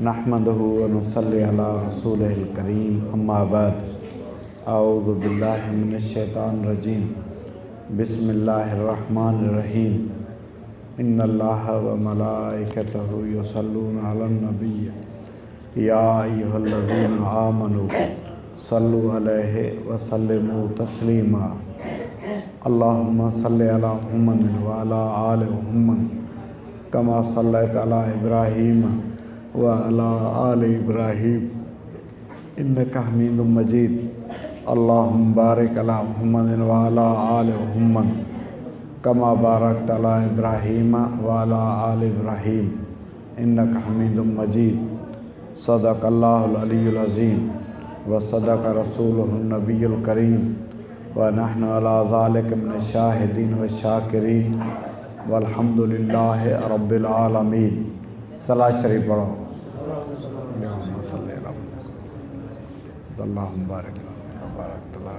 नहमदुहु व नुसल्ली अला रसूलिहिल करीम अम्मा बाद अऊज़ु बिल्लाहि मिनश शैतानिर रजीम बिस्मिल्लाहिर रहमानिर रहीम इन्नल्लाहा व मलाइकतहु युसल्लूना अलन नबी या अय्युहल्लज़ीना आमनू सल्लु अलैहि व सल्लिमू तस्लीमा अल्लाहुम्मा सल्लि अला मुहम्मद व अला आलि मुहम्मद कमा सल्लैता अला इब्राहीम व अला आलि इब्राहीम इन्नका हमीदुम मजीद। अल्लाहुम्मा बारिक अला मुहम्मद व अला आलि मुहम्मद कमा बारकता अला इब्राहीम व अला आलि इब्राहीम इन्नका हमीदुम मजीद। सदक़ल्लाहुल अलियुल अज़ीम व सदक़ रसूलुहुन नबियुल करीम व नहनु अला ज़ालिका मिनश शाहिदीन व शाकिरीन वल्हम्दुलिल्लाहि रब्बिल आलमीन। सलात शरीफ पढ़ो। अल्लाहुम्मा बारिक लना बारकत लना।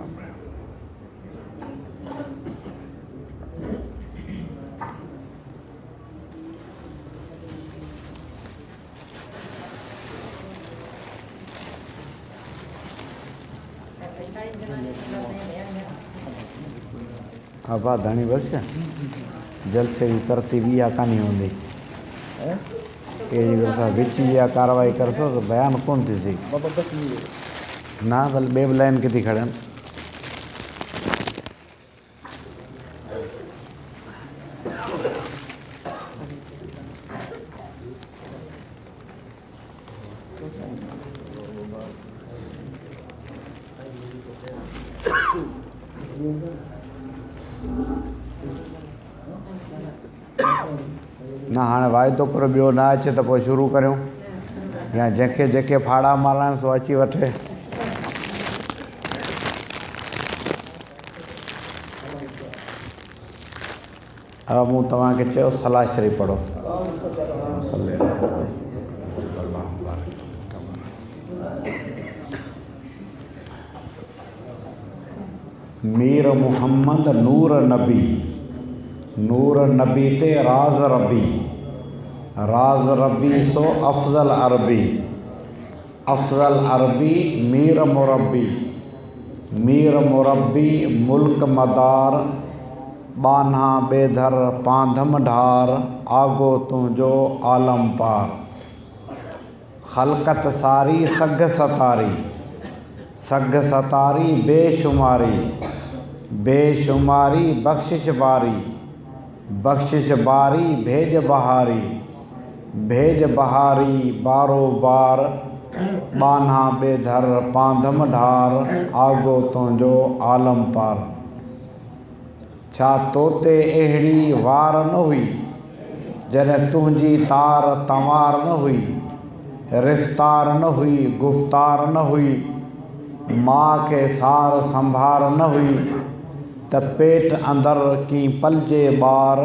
आबा धाणी बस जलसे जी तरतीब इहा कान्हे हूंदी के विच इहा कार्रवाई करसो तो बयान कोन थी सी ना भले ॿिए बि लाइन किथे खड़नि। ना हाणे वाइदो करो ॿियो न अचे त पोइ शुरू करियूं या जंहिंखे जेके फाड़ा माराइण सो अची वठे। अब मूं तव्हांखे चयो सलाह शरीफ़ पढ़ो। मीर मुहम्मद नूर नबी, नूर नबी ते राज रबी, राज रबी सो अफजल अरबी, अफजल अरबी मीर मुरब्बी, मीर मुरब्बी मुल्क मदार, बान्हा बेधर पांधम ढार, आगो तुंहिंजो आलम पार। खलकत सारी सग सतारी, सग सतारी बेशुमारी, बेशुमारी बख्शिश बारी, बख्शिश बारी भेज बहारी, भेज बहारी बारो बार, बान्हा बेधर पांधम ढार, आगो तुंहिंजो आलम पार। छा तोते अहिड़ी वार न हुई जॾहिं तुंहिंजी तार तंवार न हुई, रिफ़्तार न हुई गुफ़्तार न हुई, माउ खे सार संभार न हुई त पेट अंदर की पलजे ॿार,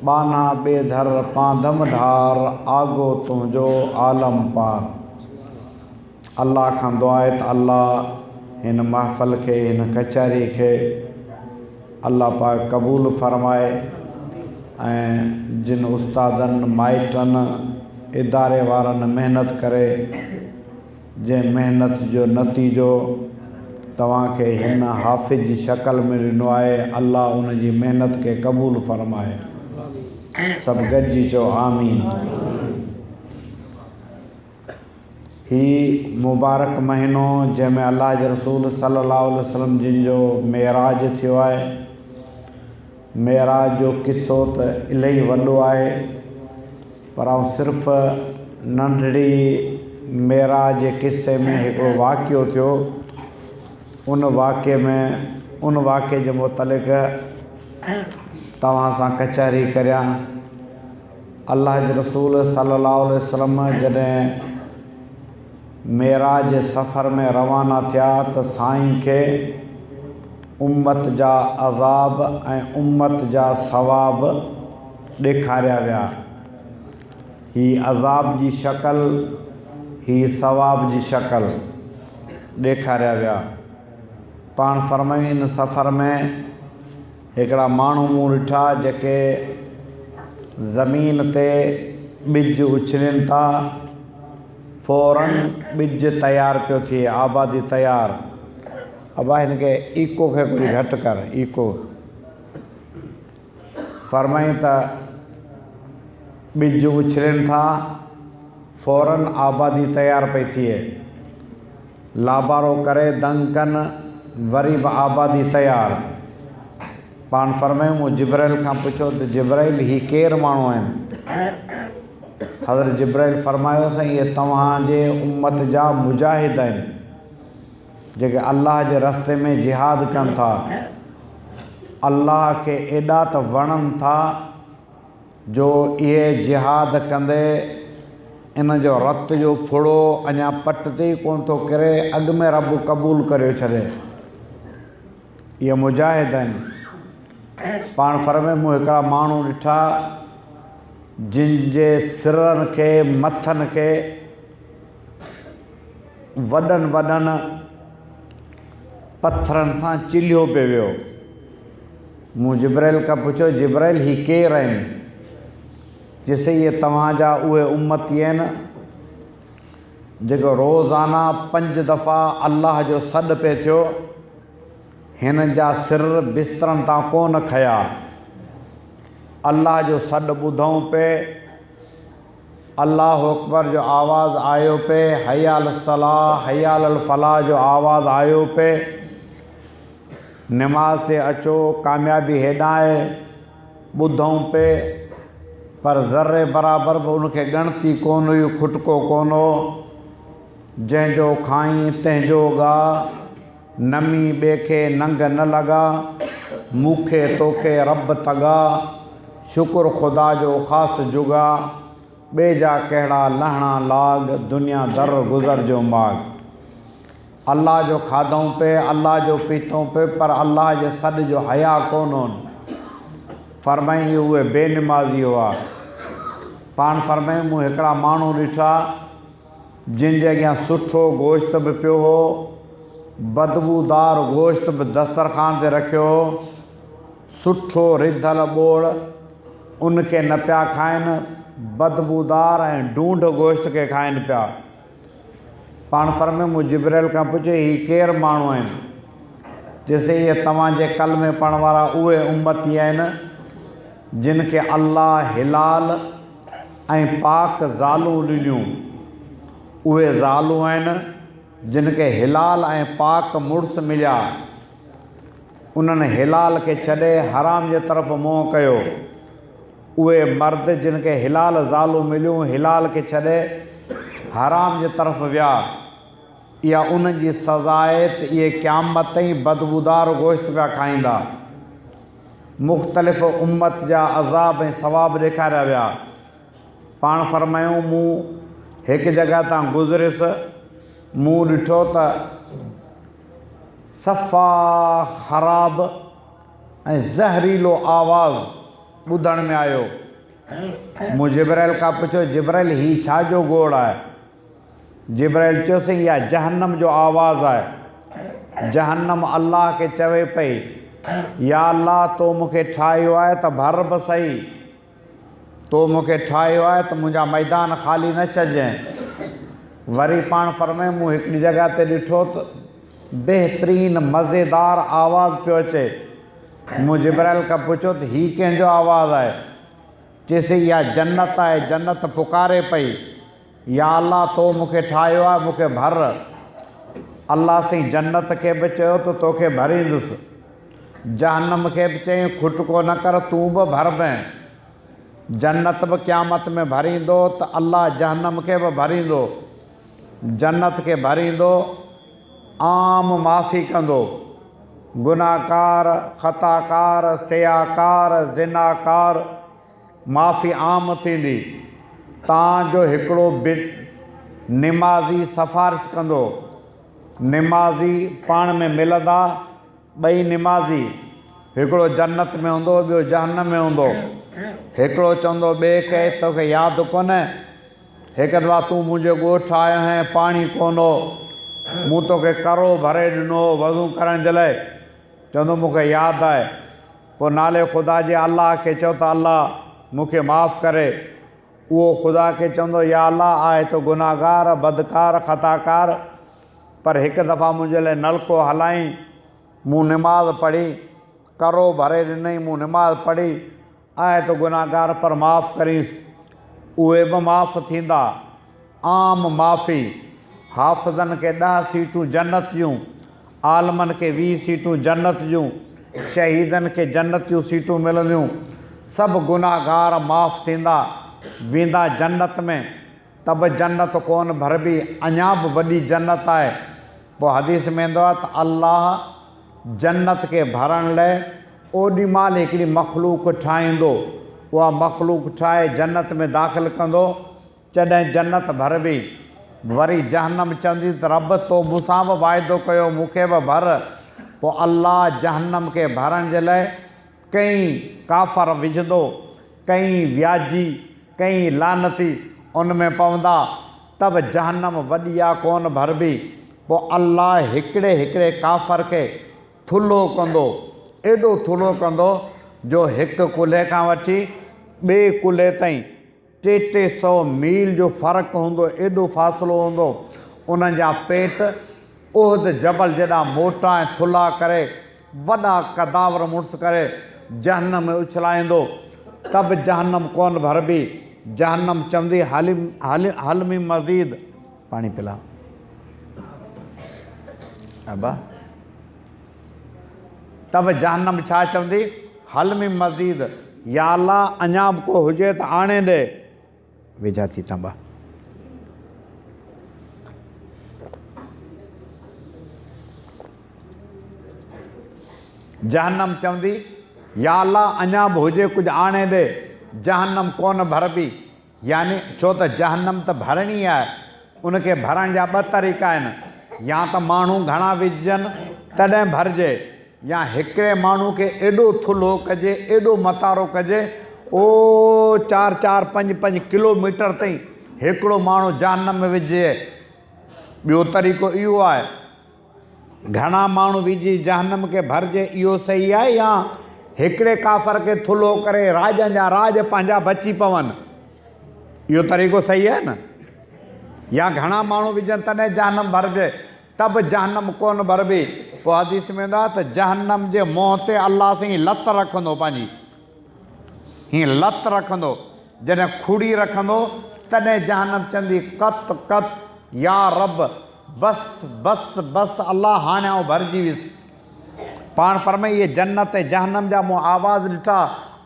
बान्हा बेधर पांधम ढार, आगो तुंहिंजो आलम पार। अल्लाह खां दुआ आहे त अल्लाह हिन महफ़िल खे हिन कचहरी खे अल्लाह पाक क़बूल फ़रमाए ऐं जिन उस्तादनि माइटनि इदारे वारनि महिनत करे जंहिं महिनत जो नतीजो तव्हांखे हिन हाफ़िज़ जी शक्ल में ॾिनो आहे, अल्लाह उन जी महिनत खे क़बूल फ़रमाए। सभु गॾिजी चओ आमीन। ही मुबारक महीनो जंहिंमें अल्लाह जे रसूल सल्लल्लाहु अलैहि वसल्लम जिन जो मेराज थियो आहे। मेराज जो किस्सो त इलाही वॾो आहे पर आउं सिर्फ़ु नंढड़ी मेराज जे किस्से में हिकिड़ो वाक़ियो थियो, उन वाक़े जे मुतलिक़ तव्हां सां कचहरी करियां। अल्लाह जे रसूल सल्लल्लाहु अलैहि वसल्लम जॾहिं मेराज जे सफ़र में रवाना थिया त साईं खे उम्मत जा अज़ाब ऐं उम्मत जा सवाब ॾेखारिया विया। ही अज़ाब जी शक्ल, ही सवाब जी शक्ल ॾेखारिया विया। पाण फरमायूं इन सफ़र में हिकिड़ा माण्हू मूं ॾिठा जेके ज़मीन ते ॿिज उछलनि था फ़ौरन ॿिज तयारु पियो थिए, आबादी तयारु। अबा हिनखे ईको खे कुझु घटि कर, ईको फरमाई त ॿिज उछलनि था, फ़ौरन आबादी तयारु पई थिए। लाबारो करे दंग कनि, वरी बि आबादी तयारु। पाण फरमायूं, मूं जिब्राइल खां पुछियो त जिब्राइल ही केरु माण्हू आहिनि? हज़रत जिब्राइल फरमायो, साईं इहे तव्हांजे उम्मत जा मुजाहिद आहिनि, जेके अल्लाह जे रस्ते में जिहाद कनि था। अल्लाह खे एॾा त वणनि था जो इहे जिहाद कंदे इन जो रत जो फुड़ो अञा पट ते ई कोन थो किरे, अॻु में रब क़बूल करे छॾे। इहे मुजाहिद आहिनि। पाण फरमे, मूं हिकिड़ा माण्हू ॾिठा जिन जे सिरनि खे, मथनि खे वॾनि वॾनि पथरनि सां चिलियो पियो वियो। मूं जिब्राइल खां पुछियो, जिब्राइल ही केरु आहिनि? जिसे इहे तव्हांजा उहे उम्मती आहिनि जेको रोज़ाना 5 दफ़ा अल्लाह जो सॾु पिए थियो। हिन जा सिर बिस्तरनि तां कोन खया, अल्लाह जो सॾु ॿुधऊं पे, अल्लाह अकबर जो आवाज़ु आयो पे, हया अल सलाह हया अल फलाह जो आवाज़ु आयो पे, निमाज़ ते अचो, कामयाबी हेॾां आहे, ॿुधऊं पे। पर ज़र्रे बराबरि बि उनखे ॻणती कोन हुई, खुटको कोन हो। जंहिंजो खाई तंहिंजो ॻा, नमी ॿिए खे नंग न लॻा, मूंखे तोखे रब तॻा, शुक्र ख़ुदा जो ख़ासि जुगा, ॿिए जा कहिड़ा लहणा लाग, दुनिया दर गुज़र जो माग। अल्लाह जो खाधऊं पे, अल्लाह जो पीतऊं पे, पर अल्लाह जे सॾ जो हया कोन होनि। फरमाई उहे बेनिमाज़ी हुआ। पाण फरमाई, मूं हिकिड़ा माण्हू ॾिठा जिन जे अॻियां सुठो गोश्त बि पियो हो, बदबूदार गोश्त बि दस्तरखान ते रखियो हो, सुठो रिधल ॿोड़, उनखे न पिया खाइनि, बदबूदार ऐं ढूंढ गोश्त खे खाइनि पिया। पाण फरमाए, मूं जिब्राइल खां पुछियो, ही केरु माण्हू आहिनि? जैसे इहे तव्हांजे कलमे पढ़ण वारा उहे उम्मती आहिनि जिन खे अल्लाह हिलाल ऐं पाक ज़ालूं ॾिनियूं। उहे ज़ालूं आहिनि जिन खे हिलाल ऐं पाक मुड़ुस मिलिया। उन्हनि हिलाल खे छॾे हराम जे तरफ़ मुंहुं कयो। उहे मर्द जिन खे हिलाल ज़ालूं मिलियूं, हिलाल खे छॾे हराम जे तरफ़ विया। इहा उन्हनि जी सज़ा आहे त इहे क़यामत ताईं बदबूदार गोश्त पिया खाईंदा। मुख़्तलिफ़ उम्मत जा अज़ाब ऐं सवाब ॾेखारिया विया। पाण फरमायूं, मूं हिकु जॻह तां गुज़रियुसि, मूं ॾिठो त सफ़ा ख़राब ऐं ज़हरीलो आवाज़ु ॿुधण में आयो। मूं जिब्राइल खां पुछियो, जिब्राइल ही छा जो गोड़ आहे? जिब्राइल चयोसि, इहा जहन्नम जो आवाज़ु आहे। जहन्नम अल्लाह खे चवे पई, या अल्लाह तो मूंखे ठाहियो आहे त भर बि सही, तो मूंखे ठाहियो आहे त मुंहिंजा मैदान ख़ाली न छॾिजांइ। वरी पाण फरमाए, मूं हिकिड़ी जॻह ते ॾिठो त बहितरीनु मज़ेदार आवाज़ु पियो अचे। मूं जिब्राइल खां पुछियो त हीउ कंहिंजो आवाज़ु आहे? चइसि, इहा जन्नत आहे, जन्नत पुकारे पई, या अल्लाह तो मूंखे ठाहियो आहे, मूंखे भर। अल्लाह साईं जन्नत खे बि चयो त तोखे भरींदुसि, जहन्नम खे बि चई खुटको न कर, तूं बि भरबैं। जन्नत बि क़यामत में भरींदो त अल्लाह जहन्नम खे बि भरींदो। जन्नत खे भरींदो, आम माफ़ी कंदो। गुनाहकार, ख़ताकार, सियाकार, ज़िनाकार, माफ़ी आम थींदी। तव्हांजो हिकिड़ो निमाज़ी सिफ़ारिश कंदो। निमाज़ी पाण में मिलंदा, ॿई निमाज़ी, हिकिड़ो जन्नत में हूंदो, ॿियो जहन्नम में हूंदो। हिकिड़ो चवंदो ॿिए खे, तोखे यादि कोन्हे हिकु दफ़ा तूं मुंहिंजे ॻोठु आयो हैं, पाणी कोन हो, मूं तोखे करो भरे ॾिनो वज़ू करण जे लाइ, चवंदो मूंखे यादि आहे। पोइ नाले ख़ुदा जे अल्लाह खे चओ त अल्लाह मूंखे माफ़ु करे। उहो ख़ुदा खे चवंदो या अल्लाह आहे तो गुनाहगार बदकार ख़ताकार, पर हिकु दफ़ा मुंहिंजे लाइ नलको हलाई, मूं निमाज़ पढ़ी, करो भरे ॾिनई, मूं निमाज़ पढ़ी, आहे तो गुनाहगार पर माफ़ु करींसि। उहे बि माफ़ु थींदा। आम माफ़ी। हाफ़िज़नि खे 10 सीटूं जन्नत जूं, आलमनि खे 20 सीटूं जन्नत जूं, शहीदनि खे जन्नत जूं सीटूं मिलंदियूं। सभु गुनाहगार माफ़ु थींदा, वेंदा जन्नत में। त बि जन्नत कोन भरबी, अञा बि वॾी जन्नत आहे। पोइ हदीस में ईंदो आहे त अल्लाह जन्नत खे भरण लाइ ओॾी महिल हिकिड़ी मख़लूक ठाहींदो, उहा मख़लूक ठाहे जन्नत में दाख़िल कंदो। जॾहिं जन्नत भरबी, वरी जहन्नम चवंदी त रब तो मूंसां बि वाइदो कयो, मूंखे बि भर। पोइ अल्लाह जहन्नम खे भरण जे लाइ कई काफ़र विझंदो, कई व्याजी, कई लानती उन में पवंदा, त बि जहन्नम वॾी आहे कोन भरबी। पोइ अल्लाह हिकिड़े हिकिड़े काफ़र खे थुल्हो कंदो, एॾो थुल्हो कंदो जो हिकु कुल्हे खां वठी ॿिए कुल्हे ताईं 300 मील जो फ़र्क़ु हूंदो, एॾो फ़ासिलो हूंदो। उन्हनि जा पेट उहद जबल जेॾा मोटा ऐं थुल्हा करे, वॾा कदावर मुड़ुस करे जहन्नम में उछलाईंदो, त बि जहन्नम कोन भरबी। जहन्नम चवंदी हलमी मज़ीद, पाणी पिला अबा। त बि जहन्नम छा चवंदी? हलमी मज़ीद, या अल्लाह अञा बि को हुजे त आणे ॾे। विझा थी तंबा। जहन्नम चवंदी या अल्लाह अञा बि हुजे कुझु आणे ॾे। जहन्नम कोन भरबी, यानी छो त जहन्नम त भरणी आहे। उनखे भरण जा 2 तरीक़ा आहिनि, या त माण्हू घणा विझजनि तॾहिं भरिजे, या हिकिड़े माण्हू खे एॾो थुल्हो कजे, एॾो मतारो कजे, ओ 4-4, 5-5 किलोमीटर ताईं हिकिड़ो माण्हू जहन्नम में विझे। ॿियो तरीक़ो इहो आहे, घणा माण्हू विझी जहन्नम खे भरिजे, इहो सही आहे, या हिकिड़े काफ़र खे थुल्हो करे राजनि जा राज पंहिंजा बची पवनि, इहो तरीक़ो सही आहे न? या घणा माण्हू विझनि तॾहिं जहन्नम भरिजे, त बि जहन्नम कोन भरबी। पोइ हदीस में वेंदो आहे त जहन्नम जे मुंहं ते अल्लाह साईं लत रखंदो, पंहिंजी हीअं लत रखंदो। जॾहिं खुड़ी रखंदो तॾहिं जहन्नम चवंदी कत कत या रब, बसि बसि बसि अल्लाह, हाणे आउं भरिजी वियुसि। पाण फरमाई इहे जन्नत ऐं जहन्नम जा मूं आवाज़ ॾिठा,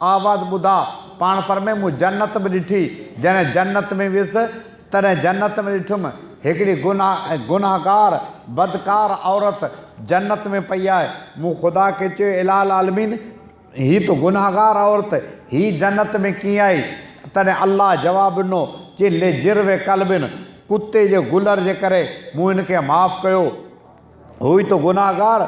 आवाज़ ॿुधा। पाण फरमाई मूं जन्नत बि ॾिठी। जॾहिं जन्नत में वियुसि तॾहिं जन्नत में ॾिठुमि हिकिड़ी गुनाहगार बदकार औरत जन्नत में पई आहे। मूं ख़ुदा खे चयो इलाल आलमीन, हीअ त गुनाहगार औरत, हीअ जन्नत में कीअं आई? तॾहिं अल्लाह जवाबु ॾिनो, चई ले जिरवे कलबिन, कुते जे गुलर जे करे मूं हिनखे माफ़ु कयो। हुई त गुनाहगार,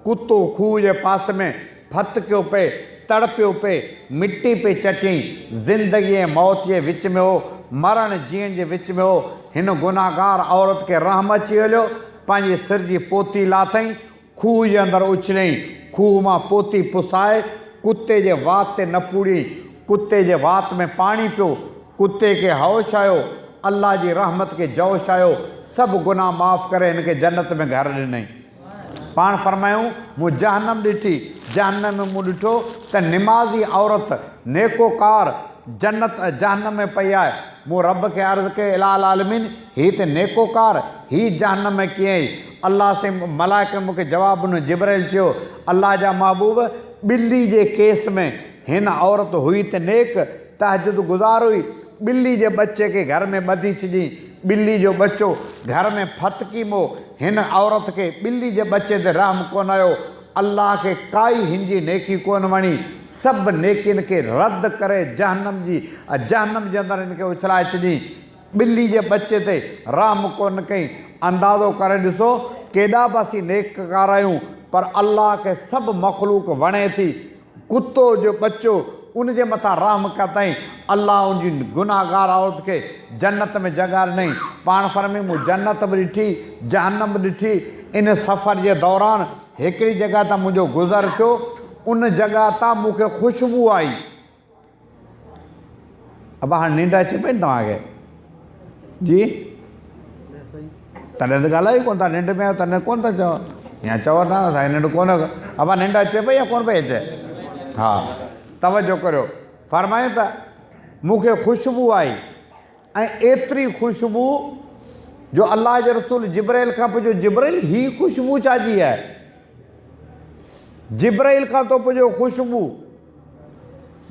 कुतो खूह जे पासे में फतकियो पे, तड़पियो पे, मिटी पे चटियईं, ज़िंदगी ऐं मौत जे विच में हो, मरण जीअण जे विच में हो। हिन गुनाहगार औरत खे रहम अची हलियो, पंहिंजे सिर जी पोती लाथईं, खूह जे अंदरि उछलियईं, खूह मां पोती पुसाए कुते जे वात ते न पूड़ी, कुते जे वात में पाणी पियो, कुते खे होश आयो, अल्लाह जी रहमत खे जोश आयो, सभु गुनाह माफ़ु करे हिनखे जन्नत में घर ॾिनई। पाण फरमायूं मूं जहन्नम ॾिठी, जहन्नम में मूं ॾिठो त निमाज़ी औरत नेकोकार जहन्नम में पई आहे। मूं रब खे अर्ज़ु कयो इलाल आलमीन, हीअ त नेकोकार, हीअ जहन्नम में कीअं आई? अल्लाह से मलाइकनि मूंखे जवाबु ॾिनो, जिब्राइल चयो अल्लाह जा महबूब, ॿिली जे केस में हिन औरत हुई त नेक, तहजुद गुज़ार हुई, ॿिली जे बचे खे घर में ॿधी छॾी, ॿिली जो बचो घर में फतकी मो, हिन औरत खे ॿिली जे बचे ते रहम कोन आयो। अल्लाह खे काई हिनजी नेकी कोन वणी, सभु नेकियुनि खे रद्द करे जहन्नम जे अंदरि हिनखे उछलाए छॾी, ॿिली जे बचे ते रहम कोन कई। अंदाज़ो करे ॾिसो केॾा बि असीं नेककार आहियूं, पर अल्लाह खे सभु मख़लूक वणे थी। कुतो जो बचो उन जे मथां रहम कतई, अल्लाह उनजी गुनाहगार औरत खे जन्नत में जॻह ॾिनई। पाण फरमाई मूं जन्नत बि ॾिठी, जहन्नम बि ॾिठी। इन सफ़र जे दौरान हिकिड़ी जॻह तां मुंहिंजो गुज़र थियो, उन जॻह तां मूंखे ख़ुशबू आई, अब हाणे निंड अचे पई न तव्हांखे जी तॾहिं त ॻाल्हायो कोन था निंड में आहियो तॾहिं कोन था चओ या चओ था असांखे निंड कोन अब निंड अचे पई या कोन पई अचे हा तवजो करियो फरमायो त मूंखे ख़ुशबू आई ऐं एतिरी ख़ुशबू जो अलाह जे रसूल जिब्राइल खां पुछियो जिब्राइल हीअ ख़ुशबू छाजी आहे जिब्राइल खां थो पुछियो ख़ुशबू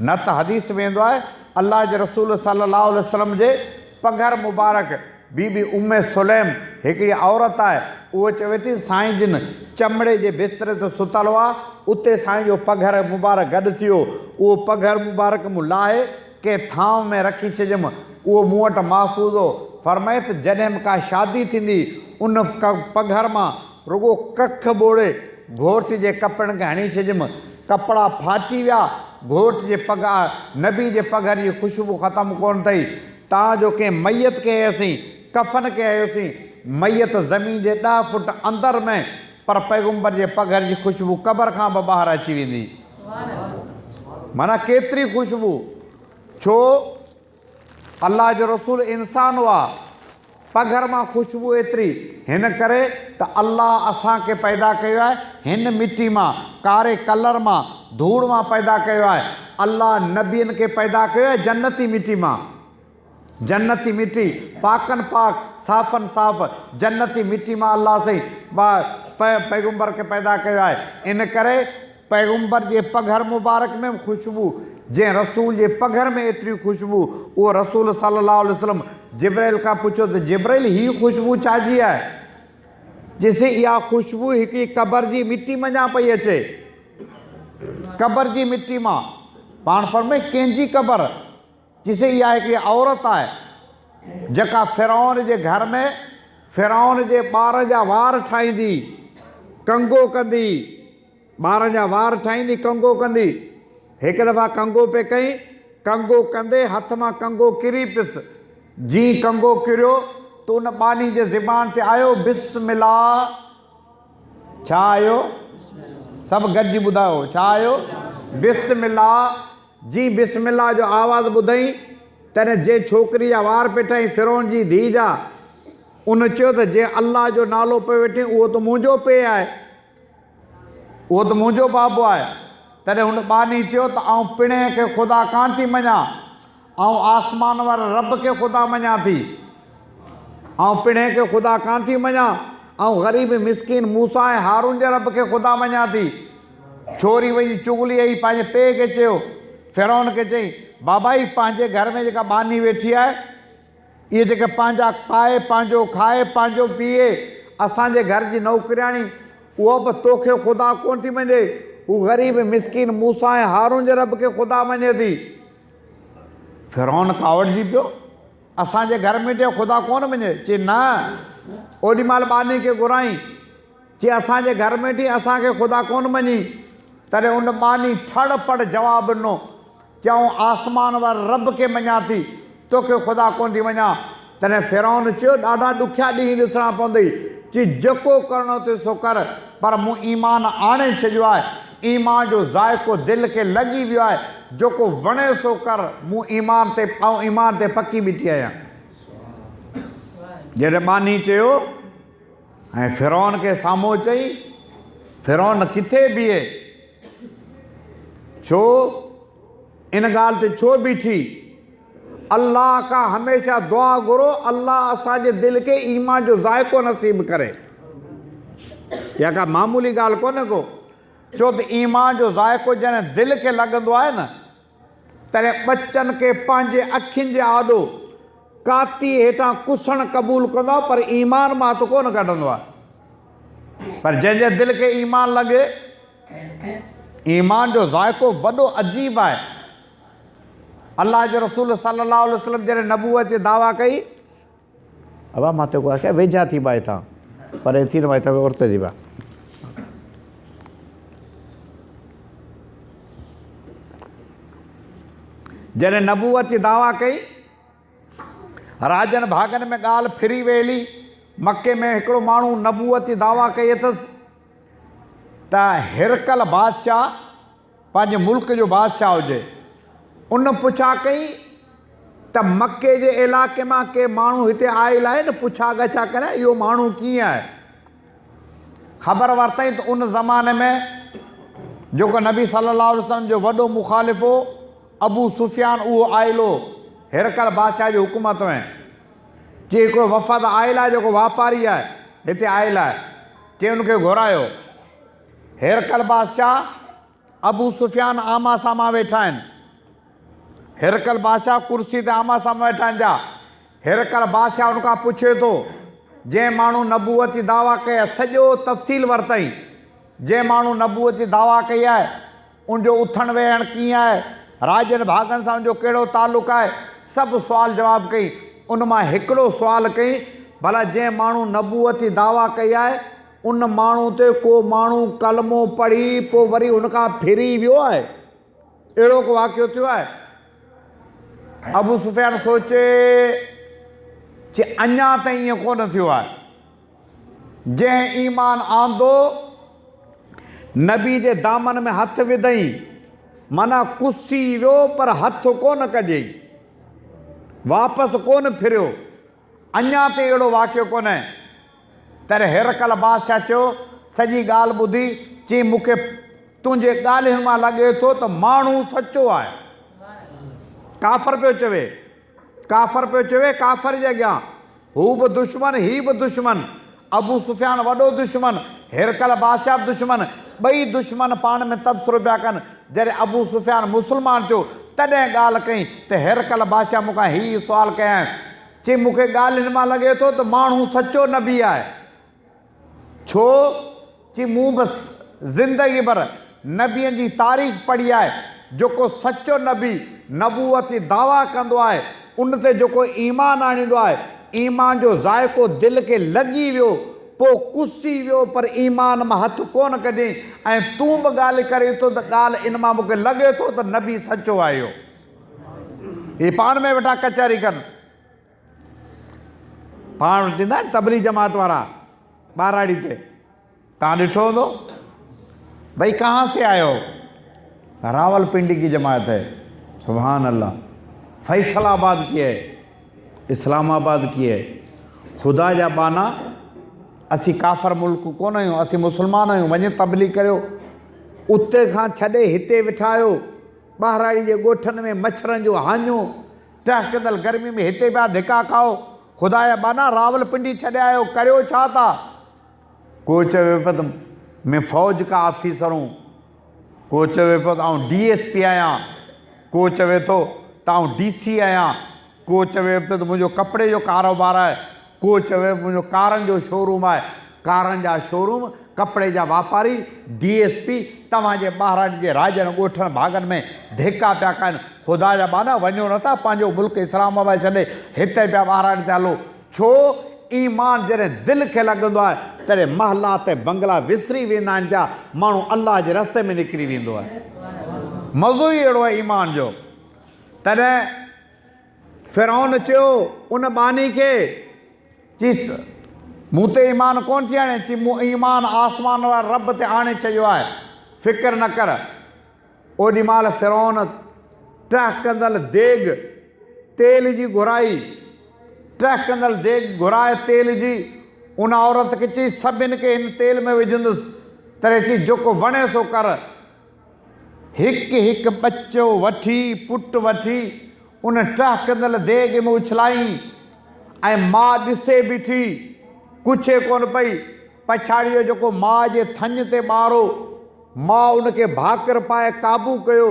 न त हदीस में वेंदो आहे अलाह जे रसूल सल्लल्लाहु अलैहि वसल्लम जे पघर मुबारक बीबी उम्मे सुलैम हिकिड़ी औरत आहे उहो चवे थी साईं जिन चमड़े जे बिस्तरे ते सुतल हुआ उते साईं जो पघर मुबारक गॾु थियो उहो पघर मुबारक मूं लाहे कंहिं थांव में रखी छॾियमि उहो मूं वटि महफ़ूज़ हो फरमाए त जॾहिं बि का शादी थींदी उन पघर मां रुगो कख ॿोड़े घोट जे कपिड़नि खे हणी छॾियमि कपिड़ा फाटी विया घोट जे नबी जे पघर जी ख़ुशबू ख़तमु कोन अथई तव्हांजो कंहिं मैयत खे हयोसीं कफ़न खे हयोसीं मैयत ज़मीन जे 10 फुट अंदरि में पर पैगंबर जे पघर जी ख़ुशबू क़बर खां बि ॿाहिरि अची वेंदी माना केतिरी ख़ुशबू छो अलाह जो रसूल इंसान हुआ पघर मां ख़ुशबू एतिरी हिन करे त अलाह असांखे पैदा कयो आहे हिन मिटी मां कारे कलर मां धूड़ मां पैदा कयो आहे अलाह नबियनि खे पैदा कयो आहे जन्नती मिटी मां जन्नती मिटी पाकनि पाक साफ़नि साफ़ जन्नती मिटी मां अलाह साईं पैगंबर खे पैदा कयो आहे इन करे पैगंबर जे पघर मुबारक में ख़ुशबू जंहिं रसूल जे पघर में एतिरी ख़ुशबू उहो रसूल सल्लल्लाहु अलैहि वसल्लम जिब्राइल खां पुछियो त जिब्राइल हीअ ख़ुशबू छाजी आहे जैसे इहा ख़ुशबू हिकिड़ी क़बर जी मिटी मञा पई अचे क़बर जी मिटी मां पाण फरमाए कंहिंजी क़बर जैसे इहा हिकिड़ी औरत आहे जेका फिरौन जे घर में फिरौन जे ॿार जा वार ठाहींदी कंगो कंदी ॿार जा वार ठाहींदी कंगो कंदी हिकु दफ़ा कंगो पे कई कंगो कंदे हथ मां कंगो किरी पियुसि जीअं कंगो किरियो त उन बानी जे ज़बान ते आयो बिस्मिल्लाह छा आयो सभु गॾिजी ॿुधायो छा आयो बिस्मिल्लाह जी बिस्मिल्लाह जो आवाज़ु ॿुधई तॾहिं जे छोकिरी जा वार पिटाई फिरौन जी धीउ जा उन चयो त जे अलाह जो नालो पियो वेठे उहो त मुंहिंजो पे आहे उहो त मुंहिंजो बाबो आहे तॾहिं हुन बानी चयो त आउं पिणे खे ख़ुदा कान थी मञा ऐं आसमान वारे रब खे ख़ुदा मञा थी ऐं पिणे खे ख़ुदा कान थी मञा ऐं ग़रीब मिसकिन मूसा ऐं हारून जे रब खे ख़ुदा मञा थी छोरी वई चुगली आई पंहिंजे पीउ खे चयो फिरौन खे चई बाबा ई पंहिंजे घर में जेका बानी वेठी आहे इहे जेके पंहिंजा पाए पंहिंजो खाए पंहिंजो पीए असांजे घर जी नौकिरियाणी उहो बि तोखे ख़ुदा कोन थी मञे हू ग़रीब मिसकिन मूसा ऐं हारून जे रब खे ख़ुदा मञे थी फिरौन कावड़जी पियो असांजे घर में चयो ख़ुदा कोन मञे चई न ओॾी महिल बानी खे घुराई चई असांजे घर में थी असांखे ख़ुदा कोन मञी तॾहिं उन बानी ठड़ पड़ जवाबु ॾिनो चऊं आसमान वारे रब खे मञा थी तोखे ख़ुदा कोन थी मञा तॾहिं फिरौन चयो ॾाढा ॾुखिया ॾींहं ॾिसणा पवंदई चई जेको करिणो अथई सो कर पर मूं ईमान आणे छॾियो आहे ईमान जो ज़ाइक़ो दिलि खे लॻी वियो आहे जेको वणे सो कर मूं ईमान ते पकी बीठी आहियां जॾहिं बानी चयो ऐं फिरौन खे साम्हूं चई फिरौन किथे बीहे छो इन ॻाल्हि ते छो बीठी अल्लाह खां हमेशह दुआ घुरो अल्लाह असांजे दिलि खे ईमान जो ज़ाइक़ो नसीब करे इहा का मामूली ॻाल्हि कोन्हे को छो त ईमान जो ज़ाइक़ो जॾहिं दिलि खे लॻंदो आहे न तॾहिं ॿचनि खे पंहिंजे अखियुनि जे आॾो काती हेठां कुसण क़बूल कंदो आहे पर ईमान मां हथु कोन कढंदो आहे पर जंहिंजे दिलि खे ईमान लॻे ईमान जो ज़ाइक़ो वॾो अजीब आहे अल्लाह जे रसूल सल्लल्लाहु अलैहि वसल्लम जॾहिं नबूअत जी दावा कई अबा मां तेको आख़िर वेझा थी भाई तव्हां परे थी न भाई तव्हां औरत जी बा जॾहिं नबूअत जी दावा कई राजन भागनि में ॻाल्हि फिरी वेली मके में हिकिड़ो माण्हू नबूअत जी दावा कई अथसि त हिरकल बादशाह पंहिंजे मुल्क जो बादशाह हुजे उन पुछा कई त मके जे इलाइक़े मां के माण्हू हिते आयल आहे न, पुछा गछा करे इहो माण्हू कीअं आहे। ख़बर वरितई त उन ज़माने में जेको नबी सल्लल्लाहु अलैहि वसल्लम जो वॾो मुखालिफ़ हो अबू सुफ़ियान, उहो आयल हो हिरकल बादशाह जी हुकूमत में। चई हिकिड़ो वफ़द आयल आहे जेको वापारी आहे, हिते आयल आहे, चई उनखे घुरायो। हिरकल बादशाह अबू सुफ़ियान आमा सामा वेठा आहिनि। हिरकल बादशाह कुर्सी ते आमा सामा वेठा आहिनि जा। हिरकल बादशाह उनखां पुछे थो, जंहिं माण्हू नबूअती दावा कई, सॼो तफ़सील वरितई, जंहिं माण्हू नबूअती दावा कई आहे उनजो उथण वेहण कीअं आहे, राजनि भागनि सां उनजो कहिड़ो तालुक़ु आहे, सभु सुवाल जवाबु कई। उन मां हिकिड़ो सुवालु कई, भला जंहिं माण्हू नबूअती दावा कई आहे उन माण्हू ते को माण्हू कलमो पढ़ी पोइ वरी उनखां फिरी वियो आहे, अहिड़ो को वाक़ियो थियो आहे? अबू सुफ़ियान सोचे, चई अञा ताईं ईअं कोन थियो आहे। जंहिं ईमान आंदो नबी जे दामन में हथु विधई, माना कुसी वियो पर हथु कोन कढियई, वापसि कोन फिरियो, अञा ताईं अहिड़ो वाक़ियो कोन्हे। तॾहिं हिरकल बादशाह चयो, सॼी ॻाल्हि ॿुधी, चई मूंखे तुंहिंजे ॻाल्हियुनि मां लॻे थो त माण्हू सचो आहे। काफ़र पियो चवे, काफ़र पियो चवे, काफ़र जे अॻियां हू बि दुश्मन, ही बि दुश्मन, अबू सुफ़ियान वॾो दुश्मन, हिरकल बादशाह बि दुश्मन, ॿई दुश्मन पाण में तबसरो पिया कनि। जॾहिं अबू सुफ़ियान मुस्लमान थियो तॾहिं ॻाल्हि कई त हिरकल बादशाह मूंखां हीउ सुवालु कयईं, चई मूंखे ॻाल्हियुनि मां लॻे थो त माण्हू सचो नबी आहे। छो? चई मूं बि ज़िंदगी भर नबीअनि जी तारीख़ पढ़ी आहे, जेको सचो नबी नबूअती दावा कंदो आहे उन ते जेको ईमान आणींदो आहे, ईमान जो ज़ाइक़ो दिलि खे लॻी वियो, पोइ कुसी वियो पर ईमान मां हथु कोन कढियईं। ऐं तूं बि ॻाल्हि करे थो त ॻाल्हि इन मां मूंखे लॻे थो त नबी सचो आहे। इहो इहे पाण में वेठा कचहरी कनि, पाण ॾींदा आहिनि तबली जमात वारा ॿाराड़ी ते, तव्हां ॾिठो हूंदो, भाई कहाँ से आयो? रावलपिंडी की जमात है। सुभान अल्लाह। फैसलाबाद की है, इस्लामाबाद की है। खुदा जा बाना, असी काफ़र मुल्क कोन आहियूं, असी मुस्लमान आहियूं, वञो तबलीग करियो। उते खां छॾे हिते वेठा आहियो ॿाहिराड़ी जे ॻोठनि में मच्छरनि जो हाञो, टहकंदड़ गर्मी में हिते पिया धिका खाओ। खुदा जा बाना रावलपिंडी छॾे आयो, करियो छा था? को चवे पियो त मैं फ़ौज का ऑफिसर हूँ, को चवे पियो त आउं DSP आहियां, को चवे थो त आउं DC आहियां, को चवे पियो त मुंहिंजो कपिड़े जो कारोबार आहे, को चवे मुंहिंजो कारनि जो शोरूम आहे। कारनि जा शोरूम, कपिड़े जा वापारी, DSP तव्हांजे ॿाहिरां जे राजनि ॻोठनि भागनि में धिका पिया कनि। ख़ुदा जा बाना वञो नथा पंहिंजो मुल्क इस्लामाबाद छॾे हिते पिया ॿाहिरां ते हलो। छो? ईमान जॾहिं दिलि खे लॻंदो आहे तॾहिं महला ते बंगला विसरी वेंदा आहिनि पिया, माण्हू अलाह जे रस्ते में निकिरी वेंदो आहे। मज़ो ई अहिड़ो आहे ईमान जो। तॾहिं फ़िरौन चयो उन बानी खे, चईसि मूं ते ईमान कोन थी आणे? चई मूं ईमान आसमान वारे रब ते आणे छॾियो आहे, फ़िक्र न कर। ओॾी महिल फ़िरौन टहकंदड़ देग तेल जी घुराई, टहकंदड़ देग घुराए तेल जी, उन औरत खे चई सभिनि खे हिन तेल में विझंदुसि। तॾहिं चई जेको वणे सो कर। हिकु हिकु बच्चो वठी, पुटु वठी उन टहकंदड़ देग में उछलाई, ऐं माउ ॾिसे बीठी, कुझु कोन पई। पछाड़ीअ जेको माउ जे थञ ते ॿारो, माउ उनखे भाकर पाए क़ाबू कयो।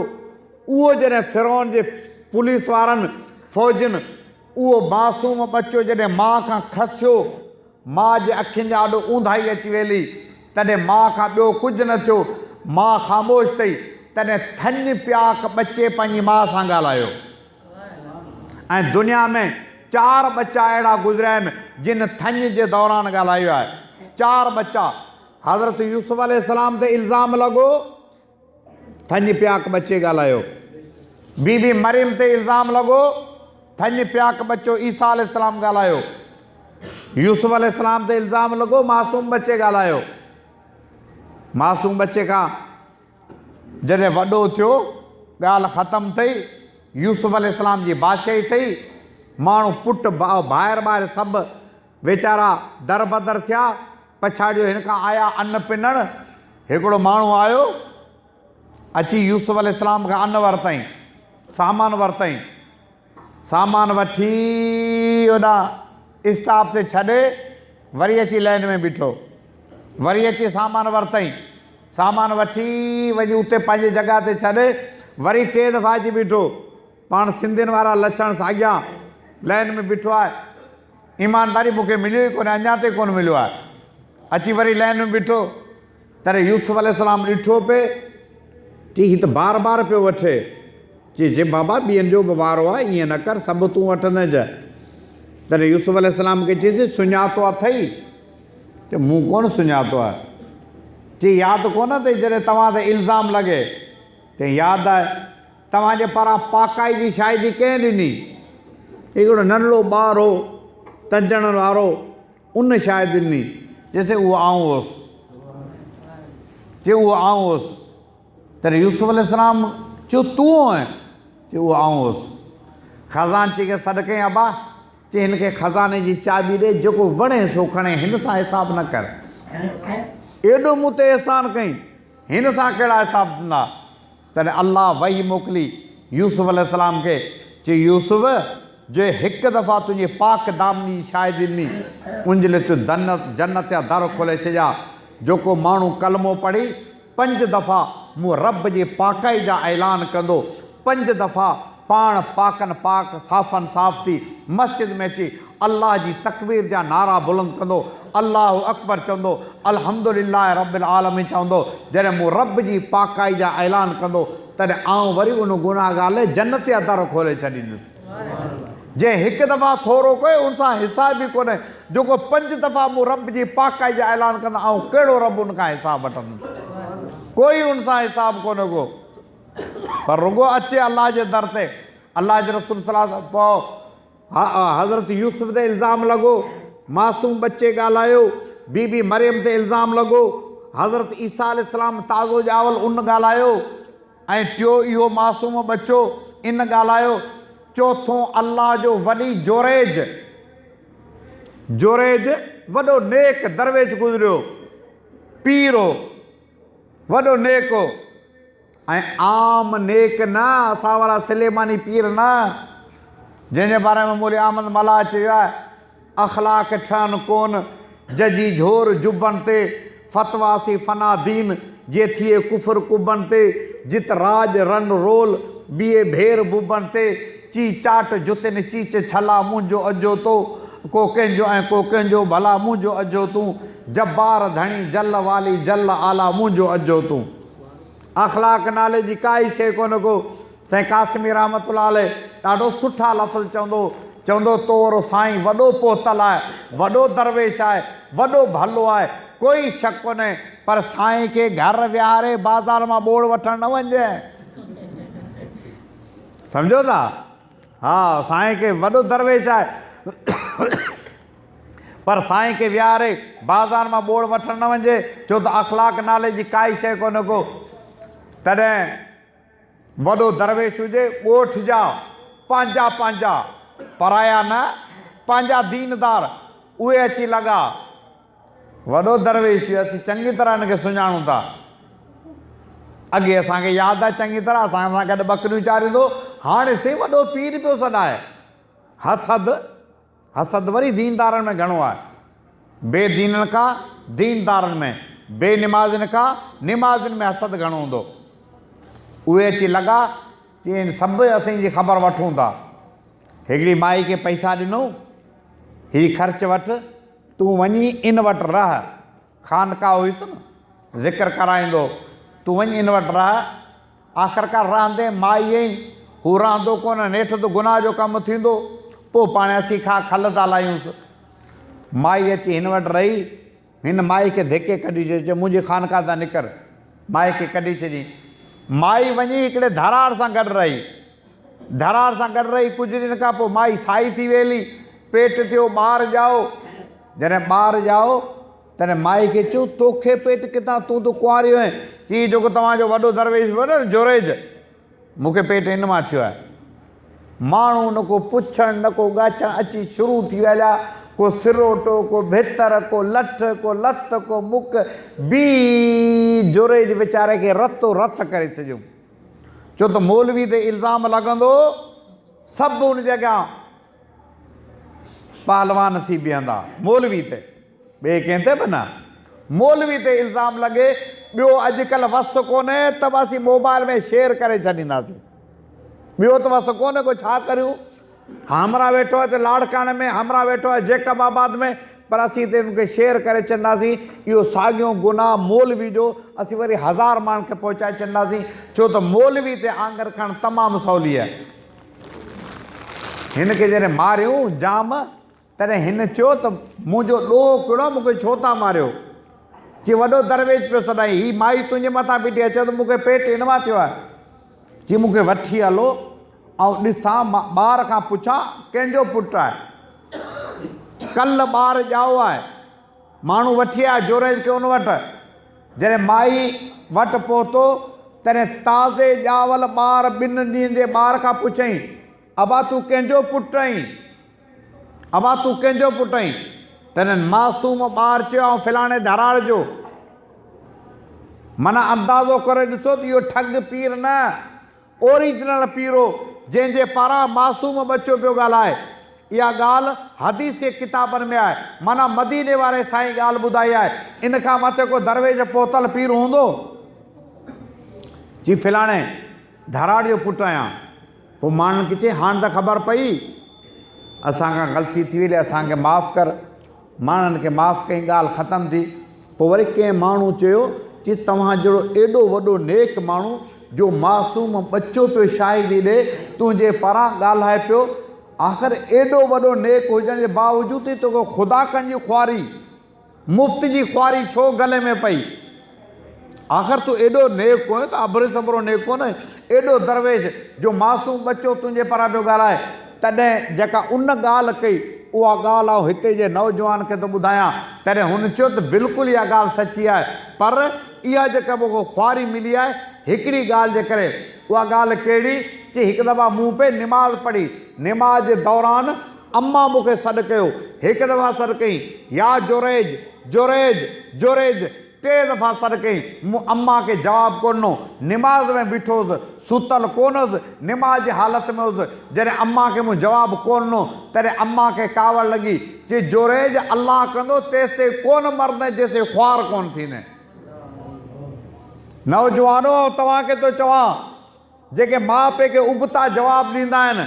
उहो जॾहिं फ़िरौन जे पुलिस वारनि फ़ौजियुनि उहो मासूम बच्चो जॾहिं माउ खां खसियो, माउ जे अखियुनि जा ॾाढो ऊंधाई अची वेली, तॾहिं माउ खां ॿियो कुझु न थियो। माउ ख़ामोश अथई, तॾहिं थञ प्याक बचे पंहिंजी माउ सां ॻाल्हायो। ऐं दुनिया में 4 बच्चा अहिड़ा गुज़रिया आहिनि जिन थञ जे दौरान ॻाल्हायो आहे। 4 बच्चा। हज़रत यूसुफ अलैहिस्सलाम ते इल्ज़ाम लॻो, थञ प्याक बचे ॻाल्हायो। बीबी मरियम ते इल्ज़ाम लॻो, थञ प्याक बच्चो ईसा अलैहिस्सलाम ॻाल्हायो। यूसुफ अलैहिस्सलाम ते इल्ज़ाम लॻो, मासूम बचे ॻाल्हायो। मासूम बचे खां जॾहिं वॾो थियो, ॻाल्हि ख़तमु थी, यूसुफ अलैहिस्सलाम जी बादशाही अथई, माण्हू पुट ॿाहिरि सभु वीचारा दर बदर थिया, पछाड़ियो हिन खां आया अन्न पिनण। हिकिड़ो माण्हू आयो, अची यूसुफ अलैहिस्सलाम खां अन्न वरितई, सामान वरितई, सामान वठी होॾां स्टॉप ते छॾे वरी अची लाइन में बीठो, वरी अची सामान वरितई, सामान वठी वञी उते पंहिंजी जॻह ते छॾे वरी 3 दफ़ा अची बीठो। पाण सिंधियुनि वारा लछण साॻिया लाइन में बीठो आहे, ईमानदारी मूंखे मिलियो ई कोन्हे, अञा ताईं कोन मिलियो आहे। अची वरी लाइन में बीठो, तॾहिं यूसुफ अलैहिस्सलाम ॾिठो पे चई हीअ त बार बार पियो वठे। चई जे बाबा ॿियनि जो बि वारो आहे, ईअं न कर, सभु तूं वठ न जाए। तॾहिं यूसुफ अलैहिस्सलाम खे चईसि सुञातो अथई? चई मूं कोन सुञातो आहे। चई यादि कोन अथई जॾहिं तव्हां ते इल्ज़ाम लॻे? चई यादि आहे। तव्हांजे पारां पाकाई जी शाहिदी कंहिं ॾिनी? हिकिड़ो नंढड़ो ॿार हो तंजण वारो, उन शाहिदी ॾिनी। चइसि उहो आउं हुउसि। चई उहो आउं हुउसि। तॾहिं यूसुफ अलैहिस्सलाम चयो तूं आहीं? चई उहो आउं हुउसि। ख़ज़ानची खे सॾु कयईं, अबा चई हिन खे ख़ज़ाने जी चाबी ॾे, जेको वणे सो खणे, हिन सां हिसाबु न कर। एॾो मूं ते अहसान कई, हिन सां कहिड़ा हिसाब ॾिना? तॾहिं अल्लाह वही मोकिली यूसुफ अलैहिस्सलाम खे। चई यूसुफ जे हिकु दफ़ा तुंहिंजी पाक दामनी जी शाहिदी ॾिनी, उनजे लाइ तूं जन्नत जा दर खोले छॾिया। जेको माण्हू कलमो पढ़ी 5 दफ़ा मूं रब जी पाकाई जा ऐलान कंदो, 5 दफ़ा पाण पाकनि पाक साफ़नि साफ़ थी मस्जिद में अची अल्लाह जी तकबीर जा नारा बुलंद कंदो, अल्लाहु अकबर चवंदो, अल्हम्दुलिल्लाह रब्बिल आलमीन चवंदो, जॾहिं मूं रब जी पाकाई जा ऐलान कंदो, तॾहिं आउं वरी उन गुनाहगार लाइ जन्नत जा दर खोले छॾींदुसि। जे हिकु दफ़ा थोरो कयो उन सां हिसाब ई कोन्हे, जेको 5 दफ़ा मूं रब जी पाकाई जा ऐलान कंदो, ऐं कहिड़ो रब उन खां हिसाब वठंदुसि? कोई उन सां हिसाब कोन्हे को, पर रुगो अचे अल्लाह जे दर ते। अल्लाह जे रसूल सल्लल्लाहु पोइ हज़रत यूसुफ ते इल्ज़ाम लॻो, मासूम बच्चे ॻाल्हायो, बीबी मरियम ते इल्ज़ाम लॻो, हज़रत ईसा अलैहिस्सलाम ताज़ो ॼावल उन ॻाल्हायो, ऐं टियों इहो मासूम बच्चो इन ॻाल्हायो। चौथों अल्लाह जो वॾी जोरेज वॾो नेक दरवेश गुज़रियो, पीर हो, वॾो नेक हो। ऐं आम नेक न, असां वारा सिलेमानी पीर न, जंहिंजे बारे में मौली अहमद मल्हा चयो आहे, अख़लाक ठहनि कोन जजी झोर जुबनि ते, फतवासी फना दीन जे थिए कुफर कुबनि ते, जित राज रन रोल बीए भेर बुबनि ते, ची चाट जुतिन चीच छला मुंहिंजो अजो तो, को कंहिंजो ऐं को कंहिंजो भला मुंहिंजो अजो तूं, जब्बार धणी जल वाली जल आला मुंहिंजो अजो तूं। अख़लाक नाले जी काई शइ कोन को। साईं कासिमी रहमतुल्लाह अलैह ॾाढो सुठा लफ़्ज़ चवंदो तोरो साईं वॾो पोतल आहे, वॾो दरवेश आहे, वॾो भलो आहे, कोई शक कोन्हे, पर साईं खे घर विहारे बाज़ार मां ॿोड़ वठणु न वञे, सम्झो था? हा, साईं खे वॾो दरवेश आहे, पर साईं खे विहारे बाज़ार मां ॿोड़ वठणु न वञे, छो त अख़लाक नाले जी काई शइ कोन्हे को। तॾहिं वॾो दरवेश हुजे, ॻोठ जा पंहिंजा पंहिंजा, पराया न, पंहिंजा दीनदार, उहे अची लॻा। वॾो दरवेश थियो, असीं चङी तरह हिनखे सुञाणूं था। अॻे असांखे यादि आहे चङी तरह, असां सां गॾु ॿकरियूं चारींदो, हाणे से वॾो पीर पियो सॾाए। हसद वरी दीनदारनि में घणो आहे, बेदीननि खां दीनदारनि में, बेनिमाज़िन खां निमाज़िन में हसद घणो हूंदो। उहे अची लॻा चई सभु असांजी ख़बर वठूं था। हिकिड़ी माई खे पैसा ॾिनो, हीउ ख़र्च वठि, तूं वञी इन वटि रह, ख़ानका हुयुसि न, ज़िक्र कराईंदो, तूं वञी इन वटि रह। आख़िरकार रहंदे माई आई, हू रहंदो कोन, नेठि त गुनाह जो कमु थींदो, पोइ पाण असीं खां खल था लायूंसि। माई अची हिन वटि रही, हिन माई खे धिके कढी चए मुंहिंजी ख़ानका था निकर, माई खे कढी छॾी। माई वञी हिकिड़े धरार सां गॾु रही, धरार सां गॾु रही कुझु ॾींहंनि खां पोइ माई साई थी वेली, पेट थियो, ॿार ॼाओ। जॾहिं ॿार ॼाओ तॾहिं माई खे चयो तोखे पेट किथां, तूं त कुंवारियो आहीं। चई जेको तव्हांजो वॾो दरवेश हुओ न जोरेज, मूंखे पेट हिन मां थियो आहे। माण्हू न को पुछण न को ॻाचण, अची शुरू थी विया। को सिरोटो, को भितर, को लठ, को लत, को मुक, बी जुरेज वीचारे खे रतो रत करे छॾियो। छो त मौलवी ते इल्ज़ाम लॻंदो, सभु उन जॻह पहलवान थी बीहंदा। मौलवी ते, ॿिए कंहिं ते बि न, मौलवी ते इल्ज़ाम लॻे। ॿियो अॼुकल्ह वस कोन्हे त बि असीं मोबाइल में शेयर करे छॾींदासीं। ॿियो त वस कोन्हे, को छा करियूं। हमरा वेठो आहे त लाड़काणे में, हमरा वेठो आहे जैकबाबाद में, पर असीं हिते हुनखे शेयर करे छॾींदासीं। इहो साॻियो गुनाह मौलवी जो असीं वरी 1000 माण्हुनि खे पहुचाए छॾींदासीं। छो त मौलवी ते आङुर खणणु तमामु सवली आहे। हिन खे जॾहिं मारियूं जाम, तॾहिं हिन चयो त मुंहिंजो ॾोह किड़ो, मूंखे छो था मारियो। जी वॾो दरवेश पियो सदाई, ही माई तुंहिंजे मथां बीठी आहे। चयो त मूंखे पेट हिन मां थियो आहे। जी मूंखे वठी हलो ऐं ॾिसां, मां ॿार खां पुछां कंहिंजो पुटु आहे। कल्ह ॿारु ॼाओ आहे, माण्हू वठी आया जोरेज खे उन वटि। जॾहिं माई वटि पहुतो तॾहिं ताज़े ॼावल ॿार 2 ॾींहंनि जे ॿार खां पुछईं, अबा तूं कंहिंजो पुटु आहीं, अबा तूं कंहिंजो पुटु आहीं। तॾहिं मासूम ॿारु चयो ऐं फलाणे धराड़ जो। माना अंदाज़ो करे ॾिसो त इहो ठग पीर न, ओरिजिनल पीरो जंहिंजे पारां मासूम बच्चो पियो ॻाल्हाए। इहा ॻाल्हि हदीस जे किताबनि में आहे। माना मदीने वारे साईं ॻाल्हि ॿुधाई आहे। इन खां मथे को दरवेश पोतल पीर हूंदो? जी फलाणे धराड़ जो पुटु आहियां। पोइ माण्हुनि खे चई, हाणे त ख़बर पई, असांखां ग़लती थी वई, असांखे माफ़ु कर। माण्हुनि खे माफ़ु कई, ॻाल्हि ख़तमु थी। पोइ वरी कंहिं माण्हू चयो कि तव्हां जहिड़ो एॾो वॾो नेक माण्हू जो मासूम बच्चो पियो शाहिदी ॾे, तुंहिंजे पारां ॻाल्हाए पियो, आख़िर एॾो वॾो नेक हुजण जे बावजूदि तोखे ख़ुदा कनि जी ख्वारी, मुफ़्त जी ख्वारी छो गले में पई? आख़िर तूं एॾो नेक कोन्हे त अबरे सबरो नेक कोन्हे, एॾो दरवेश जो मासूम बच्चो तुंहिंजे पारां पियो ॻाल्हाए। तॾहिं जेका उन ॻाल्हि कई, उहा ॻाल्हि आहे हिते जे नौजवान खे थो ॿुधायां। तॾहिं हुन चयो त बिल्कुलु इहा ॻाल्हि सची आहे, पर इहा जेका मूंखे ख्वारी मिली आहे हिकिड़ी ॻाल्हि जे करे। उहा ॻाल्हि कहिड़ी? चई हिकु दफ़ा मूं पे निमाज़ पढ़ी, निमाज़ जे दौरान अम्मा मूंखे सॾु कयो। हिकु दफ़ा सॾु कई, या जोरेज जोरेज जोरेज, 3 दफ़ा सॾु कई। मूं अम्मा खे जवाबु कोन ॾिनो। निमाज़ में बीठो हुउसि, सुतल कोन हुउसि, निमाज़ जी हालत में हुउसि। जॾहिं अम्मा खे मूं जवाबु कोन ॾिनो, तॾहिं अम्मा खे कावड़ लॻी। चई जोरेज अलाह कंदो, तेसि ताईं कोन मरंदे जेसि ख्वार कोन थींदे। नौजवानो तव्हांखे थो चवां, जेके माउ पीउ खे उबता जवाब ॾींदा आहिनि,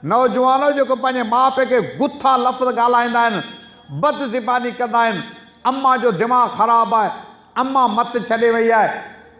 नौजवानो जेको पंहिंजे माउ पीउ खे गुथा लफ़्ज़ ॻाल्हाईंदा आहिनि, बदज़बानी कंदा आहिनि, अम्मा जो दिमाग़ु ख़राबु आहे, अम्मा मत छॾे वई आहे,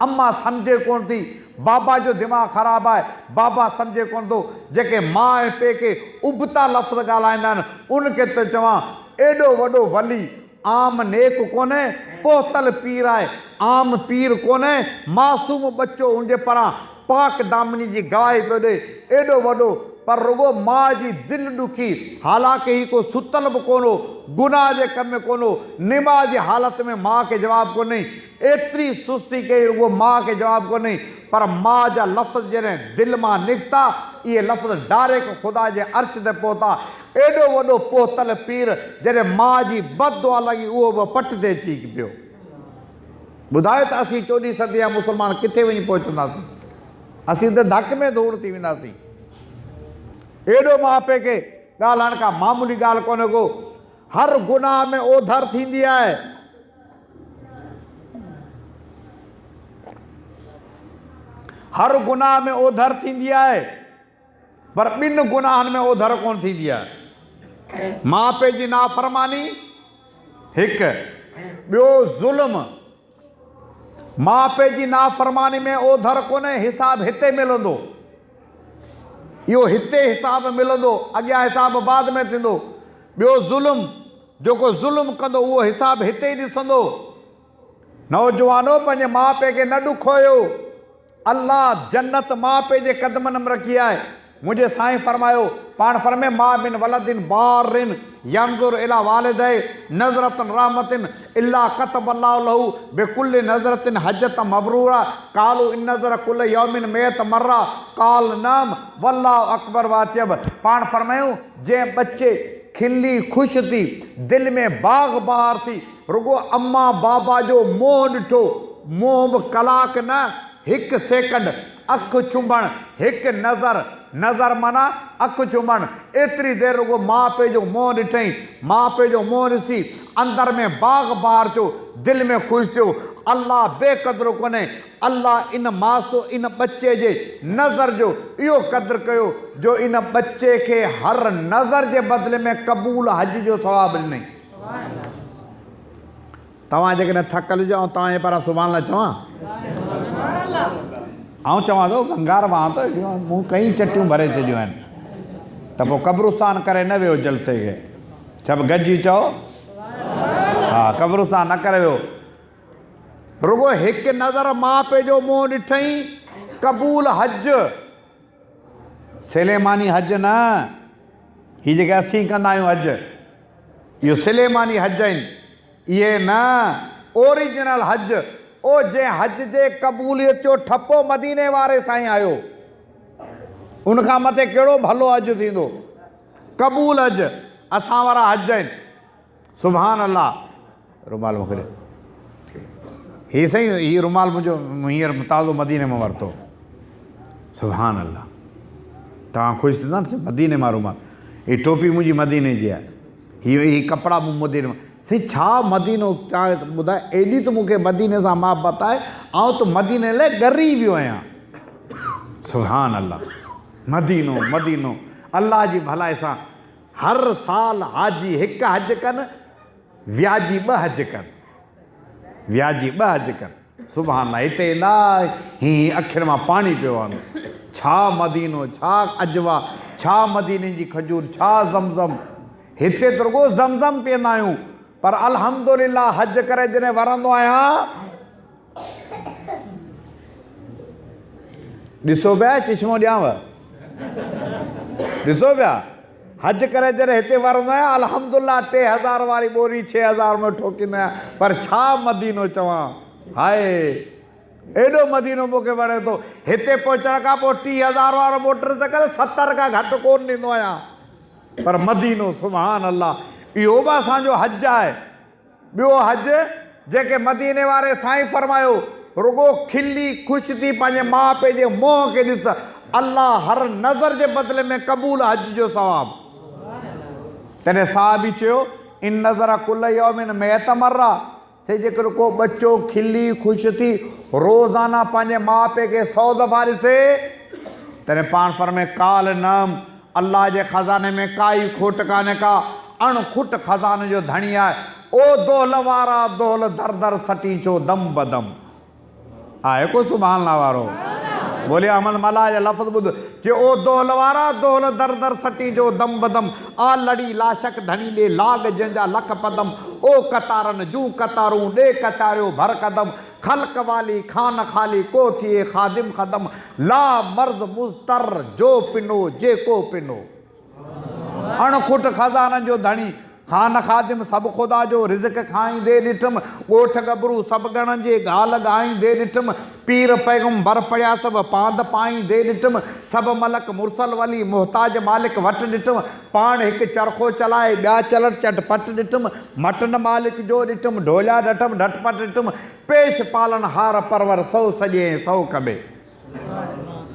अम्मा सम्झे कोन थी, बाबा जो दिमाग़ु ख़राबु आहे, बाबा सम्झे कोन थो। जेके माउ ऐं पीउ खे उबता लफ़्ज़ ॻाल्हाईंदा आहिनि, उनखे त चवां एॾो वॾो वली आम नेक कोन्हे, पोतल पीर आहे। आम पीर कोन्हे, मासूम बच्चो उनजे पारां पाक दामनी जी गवाही पियो ॾे, एॾो वॾो, पर रुगो माउ जी दिलि ॾुखी। हालांकि ही को सुतल बि कोन हो, गुनाह जे कम में कोन हो, निमाज़ जी हालत में माउ खे जवाबु कोन्हे, एतिरी सुस्ती कई रुगो माउ खे जवाबु कोन्हे। पर माउ जा लफ़्ज़ जॾहिं दिलि मां निकिता, इहे लफ़्ज़ डायरेक्ट ख़ुदा जे अर्श ते पहुता। एॾो वॾो पोतल पीर जॾहिं माउ जी बददुआ लॻी, उहो बि पट ते अची पियो। ॿुधायो त असीं 14हीं सदी जा मुस्लमान किथे वञी पहुचंदासीं? असीं त धक में धूड़ थी वेंदासीं। एॾो माउ पीउ खे ॻाल्हाइण का मामूली ॻाल्हि कोन्हे को। हर गुनाह में ओधर थींदी आहे। हर गुनाह में ओधर थींदी आहे, पर 2 गुनाहनि में ओधर कोन थींदी आहे। माउ पीउ जी नाफ़रमानी हिकु, ॿियो ज़ुल्म। माउ पीउ जी नाफ़रमानी में ओधर कोन्हे, हिसाब हिते मिलंदो। इहो हिते हिसाब मिलंदो, अॻियां हिसाब बाद में थींदो। ॿियो ज़ुल्म, जेको ज़ुल्म कंदो उहो हिसाब हिते ई ॾिसंदो। नौजवानो पंहिंजे माउ पीउ खे न ॾुखोयो। अल्लाह जन्नत माउ पीउ जे क़दमनि में रखी आहे। मुझे साईं फरमायो पाण फरमे मा बिन वलदिन बारिन यंजुर इला वालिदै नज़रतन रहमतिन इल्ला कतब अल्लाहु लहू बिकुल्लि नज़रतिन हजत मबरूरा कालू इन नज़र कुल यौमिन मेत मर्रा काल नाम वल्लाहु अकबर वातियब। पाण फरमायूं जे बच्चे खिली खुश थी दिल में बाग बहार थी रुगो अम्मा बाबा जो मोह ॾिठो मोह बि कलाक न हिकु सेकंड अखि चुंबण हिकु नज़र माना अखि चुंबण एतिरी देरि रुगो माउ पीउ जो मोह ॾिठई माउ पीउ जो मोह ॾिसी अंदर में बाग बहार थियो दिलि में ख़ुशि थियो। अल्लाह बेक़दुरु कोन्हे अल्लाह इन इन बच्चे जे नज़र जो इहो क़दुरु कयो जो इन बच्चे खे हर नज़र जे बदिले में क़बूल हज जो सवाबु ॾिनई। तव्हां जेकॾहिं थकल हुजो ऐं तव्हांजे पारां सुभाणे चवां ऐं चवां थो भंगार वहां थो मूं कई चटियूं भरे छॾियूं आहिनि त पोइ क़ब्रुस्तान करे न वियो जलसे खे सभु गॾिजी चओ हा क़ब्रुस्तान न करे वियो रुगो हिकु नज़र माउ पीउ जो मोह ॾिठई क़बूल हज सिलेमानी हज न हीअ जेके असीं कंदा आहियूं हज इहो सिलेमानी हज आहिनि इहे न ओरिजिनल हज ओ जे हज जे क़बूलियत जो ठपो मदीने वारे साईं आयो उनखां मथे कहिड़ो भलो हज थींदो क़बूल हज असां वारा हज आहिनि सुभान अल्लाह। रुमाल मूंखे ॾे हीअ साईं हीअ रुमाल मुंहिंजो हींअर ताज़ो मदीने मां वरितो सुभान अल्लाह तव्हां ख़ुशि थींदा न मदीने मां रुमाल हीअ टोपी मुंहिंजी मदीने जी आहे हीअ कपिड़ा मूं मदीने मां साईं छा मदीनो तव्हां ॿुधाए एॾी त मूंखे मदीने सां मोहबत आहे ऐं त मदीने लाइ ॻरी वियो आहियां सुभान अल्लाह मदीनो अल्लाह जी भलाई सां हर साल हाजी हिकु हज कनि वियाजी ॿ हज कनि सुभान अल्लाह हिते ईंदा हीअं अखियुनि मां पाणी पियो आहे छा मदीनो छा अजवा छा मदीने जी खजूर छा ज़मज़म हिते त रुगो ज़मज़म पीअंदा आहियूं पर अल्हम्दुलिल्लाह हज करे जॾहिं वरंदो आहियां ॾिसो पिया चश्मो ॾियांव ॾिसो पिया हज करे जॾहिं हिते वरंदो आहियां अल्हम्दुलिल्लाह 3000 वारी ॿोरी 6000 में ठोकींदो आहियां पर छा मदीनो चवां हाय एॾो मदीनो मूंखे वणे थो हिते पहुचण खां पोइ 30,000 वारो मोटरसाइकिल 70 खां घटि कोन ॾींदो आहियां पर मदीनो सुभान अल्लाह इहो बि असांजो हज आहे ॿियो हज जेके मदीने वारे साईं फरमायो रुगो खिली ख़ुशि थी पंहिंजे माउ पीउ जे मोह खे ॾिस अल्लाह हर नज़र जे बदिले में क़बूल हज जो सवाबु तॾहिं साहबी चयो इन नज़र कुल यौमिन मेतमर्रा से जेकर को बच्चो खिली ख़ुशि थी रोज़ाना पंहिंजे माउ पीउ खे 100 दफ़ा ॾिसे तॾहिं पाण फरमे काल नाम अल्लाह जे ख़ज़ाने में काई खोट कान्हे का अणखुट ख़ज़ाने जो धणी आहे ओ दोहल वारा दोहल दर दर सटी चो दम बदम आहे को सुभान अल्लाह वारो बोले अमन मला जा लफ़्ज़ ॿुध जे ओ दोहल वारा दोहल दर दर सटी जो दम बदम आ लड़ी लाशक धणी ॾे लाग जंहिंजा लख पदम ओ कतारनि जूं कतारूं ॾे कतारियो भर कदम ख़ल्क़ वाली खान खाली को थिए ख़ादिम ख़दम ला मर्ज़ मुस्तर जो पिनो जेको पिनो अणखुट ख़ज़ाननि जो धणी खान ख़ादिम सभु ख़ुदा जो रिज़्क़ खाईंदे ॾिठुमि ॻोठ गबरू सभु गणनि जे ॻाल्हि ॻाईंदे ॾिठुमि पीर पैगंबर पढ़िया सभु पांद पाईंदे ॾिठुमि सभु मलक मुरसल वली मुहताज मालिक वटि ॾिठुमि पाण हिकु चरखो चलाए ॿिया चलट चटपट ॾिठुमि मटन मालिक जो ॾिठुमि ढोलिया ॾठुमि ढटपट ॾिठुमि पेश पालन हार परवर 100 सॼे 100 कबे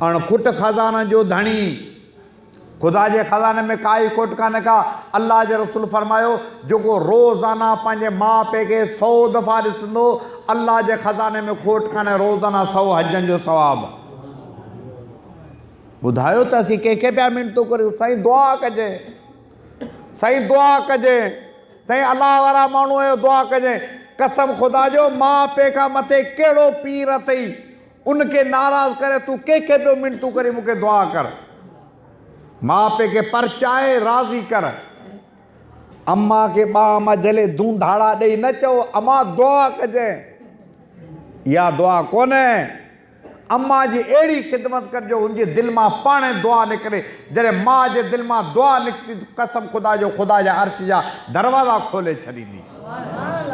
अणखुट ख़ज़ाना जो धणी खुदा जे ख़ज़ाने में काई खोट कान्हे का अल्लाह जे रसूल फरमायो जेको रोज़ाना पंहिंजे माउ पीउ खे 100 दफ़ा ॾिसंदो अल्लाह जे ख़ज़ाने में खोट कान्हे रोज़ाना 100 हजनि जो सवाबु ॿुधायो त असीं कंहिंखे पिया मिनतूं करियूं साईं दुआ कजे साईं दुआ कजे साईं अलाह वारा माण्हू जो दुआ कजे कसम खुदा जो माउ पीउ खां मथे कहिड़ो पीर अथई उनखे नाराज़ करे तूं कंहिंखे पियो मिनतूं करे मूंखे दुआ कर माउ पीउ खे परचाए राज़ी कर अम्मा खे ॿाह जले धूंधाड़ा ॾेई न चओ अम्मा दुआ कजे इहा दुआ कोन्हे अम्मा जी अहिड़ी ख़िदमत करिजो उनजे दिलि मां पाणे दुआ निकिरे। जॾहिं माउ जे दिलि मां दुआ निकिती कसम ख़ुदा जो ख़ुदा जा अर्श जा दरवाज़ा खोले छॾींदी,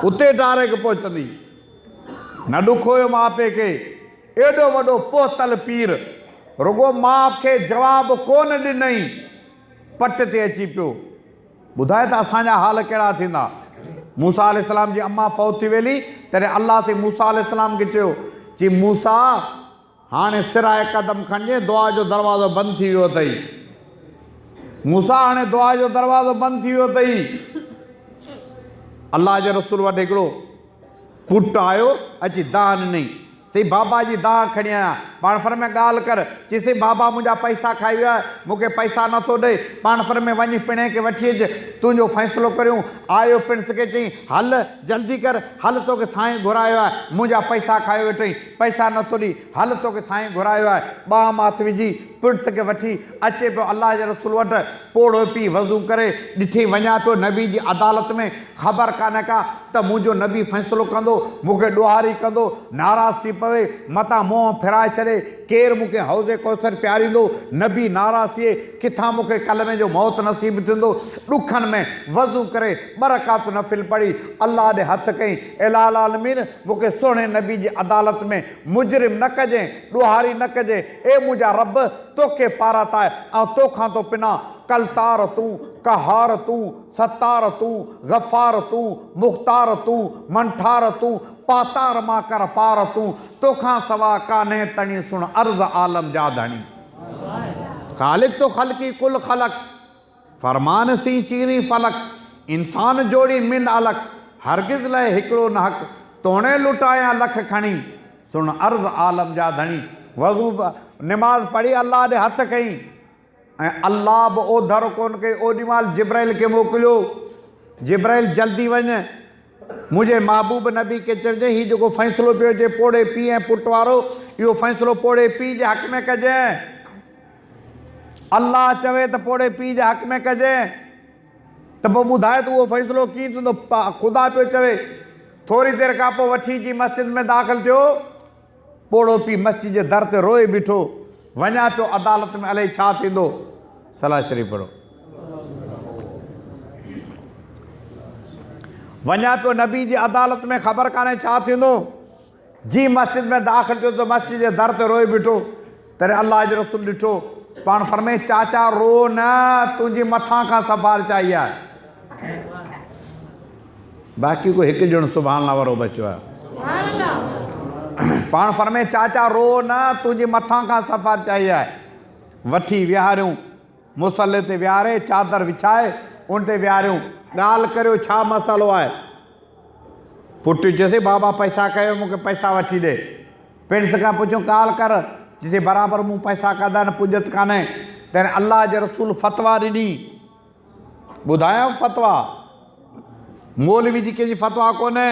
उते डायरेक्ट पहुचंदी। न ॾुखो हुयो माउ पीउ खे, एॾो वॾो पोतल पीर रुगो माउ खे जवाबु कोन ॾिनई, पट ते अची पियो। ॿुधाए त असांजा हाल कहिड़ा थींदा। मूसा अलैहिस्सलाम जी अम्मा फौत थी वेली, तॾहिं अल्लाह से मूसा अलैहिस्सलाम खे चयो चई मूसा हाणे सिराए क़दम खणिजे, दुआ जो दरवाज़ो बंदि थी वियो अथई। मूसा हाणे दुआ जो दरवाज़ो बंदि थी वियो अथई। अल्लाह जे रसूल वटि हिकिड़ो पुटु आयो, अची दाह ॾिनई। सी बाबा जी दाह खणी आया। पाण फरमे ॻाल्हि कर। चईसि बाबा मुंहिंजा पैसा खाई विया, मूंखे पैसा नथो ॾे। पाण फरमे वञी पिणे खे वठी अचु, तुंहिंजो फ़ैसिलो करियूं। आयो प्रिंस खे चई हल जल्दी कर, हल तोखे साईं घुरायो आहे, मुंहिंजा पैसा खाई वेठई, पैसा नथो ॾी, हल तोखे साईं घुरायो आहे। ॿाह मात विझी प्रिंस खे वठी अचे पियो अल्लाह जे रसूल वटि। पोड़ो पी वज़ू करे ॾिठी वञा पियो नबी जी अदालत में। ख़बर कान्हे का त मुंहिंजो नबी फ़ैसिलो कंदो, मूंखे ॾुहारी कंदो, नाराज़ थी पवे, मतां मुंहुं फिराए छॾे, केरु मूंखे हौज़े कौसर प्यारींदो। नबी नाराज़ थिए, किथां मूंखे कलमे जो मौत नसीब थींदो। ॾुखनि में वज़ू करे बरकात नफ़िल पढ़ी अल्लाह ॾे हथ कई, इलाल आलमीन मूंखे सुहिणे नबी जी अदालत में मुजरिम न कजांइ, ॾुहारी न कजांइ। ए मुंहिंजा रब तोखे पारात आहे ऐं तोखां तो पिना कलतार तूं, कहार तूं, सतार तूं, गफ़ार तूं, मुख़्तार तूं, मंठार तूं, पातार मां कर पार तूं, तोखां सवा कान्हे तणी सुण अर्ज़ आलम जा धणी। ख़ालिक तो ख़ल्क़ी कुल ख़लक, फरमान सी चीरी फलक, इंसान जोड़ी मिन अलक, हरगिज़ लाइ हिकिड़ो न हक़, तोणे लुटाया लख खणी, सुण अर्ज़ आलम जा धणी। वज़ू निमाज़ पढ़ी अल्लाह ॾे हथ कई ऐं अल्लाह बि ओधर कोन कई। ओॾी महिल जिब्राइल खे मोकिलियो, जिब्राइल जल्दी वञ, मुंहिंजे महबूब नबी खे चइजे हीउ जेको फ़ैसिलो पियो जे पोड़े पीउ ऐं पुट वारो, इहो फ़ैसिलो पोड़े पीउ जे हक़ में कजांइ। अल्लाह चवे त पोड़े पीउ जे हक़ में कजांइ त पोइ ॿुधाए त उहो फ़ैसिलो कीअं थींदो। ख़ुदा पियो चवे। थोरी देरि खां पोइ वठी अची मस्जिद में दाख़िल थियो, पोड़ो पीउ मस्जिद जे दर ते रोए बीठो। वञा पियो अदालत में, अलाए छा थींदो। सलाह शरीफ़ पढ़ो। वञा पियो नबी जी अदालत में, ख़बर कान्हे छा थींदो। जी मस्जिद में दाख़िल थियो त मस्जिद जे दर ते रोए बीठो। तॾहिं अल्लाह जो रसूल ॾिठो, पाण फरमे चाचा रो न, तुंहिंजी मथां खां सफ़ारिश आई आहे। बाक़ी को हिकु ॼणो सुभाणे अल्लाह वारो बचियो आहे। पाण फरमे चाचा रो न, तुंहिंजी मथां खां सफ़ारिश आई आहे। वठी विहारियूं, मुसले ते विहारे, चादर विछाए उन ते विहारियूं। ॻाल्हि करियो छा मसालो आहे। पुटु चयोसि बाबा पैसा कयो, मूंखे पैसा वठी ॾे। प्रिंस खां पुछियो ॻाल्हि कर। चइसि बराबरि मूं पैसा कदा न पुॼत कान्हे। तॾहिं अल्लाह जे रसूल फ़तवा ॾिनी। ॿुधायांव फ़तवा, मौलवी जी कंहिंजी फ़तवा कोन्हे,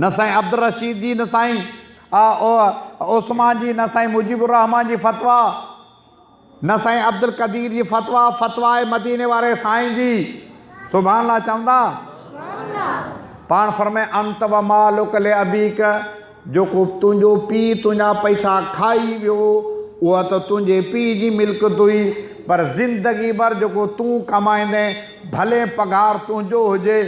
न साईं अब्दुल रशीद जी, न साईं उस्मान जी, न साईं मुजीबुर रहमान जी फ़तवा, न साईं अब्दुल कदीर जी फ़तवा। फ़तवा आहे मदीने वारे साईं जी। सुभाणे अल्लाह चवंदा। पाण फरमे अंत व मालुक ले अबीक, जेको तुंहिंजो पीउ तुंहिंजा पैसा खाई वियो उहा त तुंहिंजे पीउ जी मिल्कियत हुई, पर ज़िंदगी भर जेको तूं कमाईंदे, भले पघार तुंहिंजो हुजे,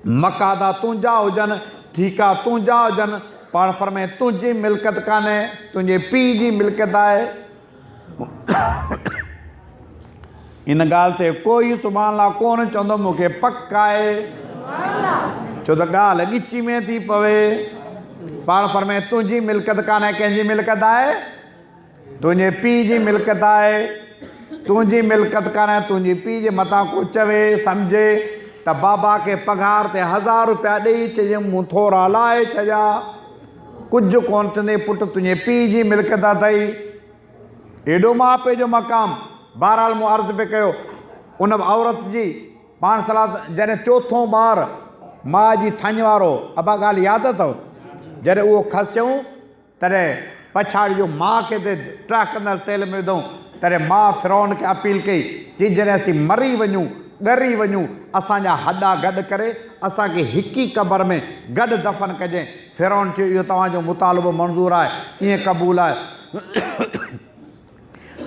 मकादा तुंहिंजा हुजनि, ठीका तुंहिंजा हुजनि, पाण फरमे तुंहिंजी मिल्कियत कान्हे, तुंहिंजे पीउ जी मिल्कियत आहे। इन ॻाल्हि ते कोई सुभाणे अल्लाह कोन चवंदो मूंखे पक आहे, छो त ॻाल्हि ॻिची में थी पवे। पाण फरमे तुंहिंजी मिल्कियत कान्हे, कंहिंजी मिल्कियत आहे, तुंहिंजे पीउ जी मिल्कियत आहे। तुंहिंजी मिल्कियत कान्हे, तुंहिंजे पीउ जे मथां को चवे सम्झे त बाबा खे पघार ते 1000 रुपया ॾेई चइजे मूं थोरा लाहे छॾिया, कुझु कोन थींदे पुटु, तुंहिंजे पीउ जी मिल्कियत अथई। एॾो माउ पीउ जो मक़ाम। बहरहाल मूं अर्ज़ु पे कयो, उन औरत जी पाण सलाह जॾहिं चोथों ॿार माउ जी थञ वारो, अबा ॻाल्हि यादि अथव, जॾहिं उहो खसियऊं तॾहिं पछाड़ी जो माउ खे ते टहिकंदड़ तेल में विधऊं। तॾहिं माउ फिरौन खे अपील कई, चई जॾहिं असीं मरी वञूं, ॻरी वञूं, असांजा हॾा गॾु करे असांखे हिक ई क़बर में गॾु दफ़न कजांइ। फिरौन चयो इहो तव्हांजो मुतालबो मंज़ूर आहे, ईअं क़बूल आहे।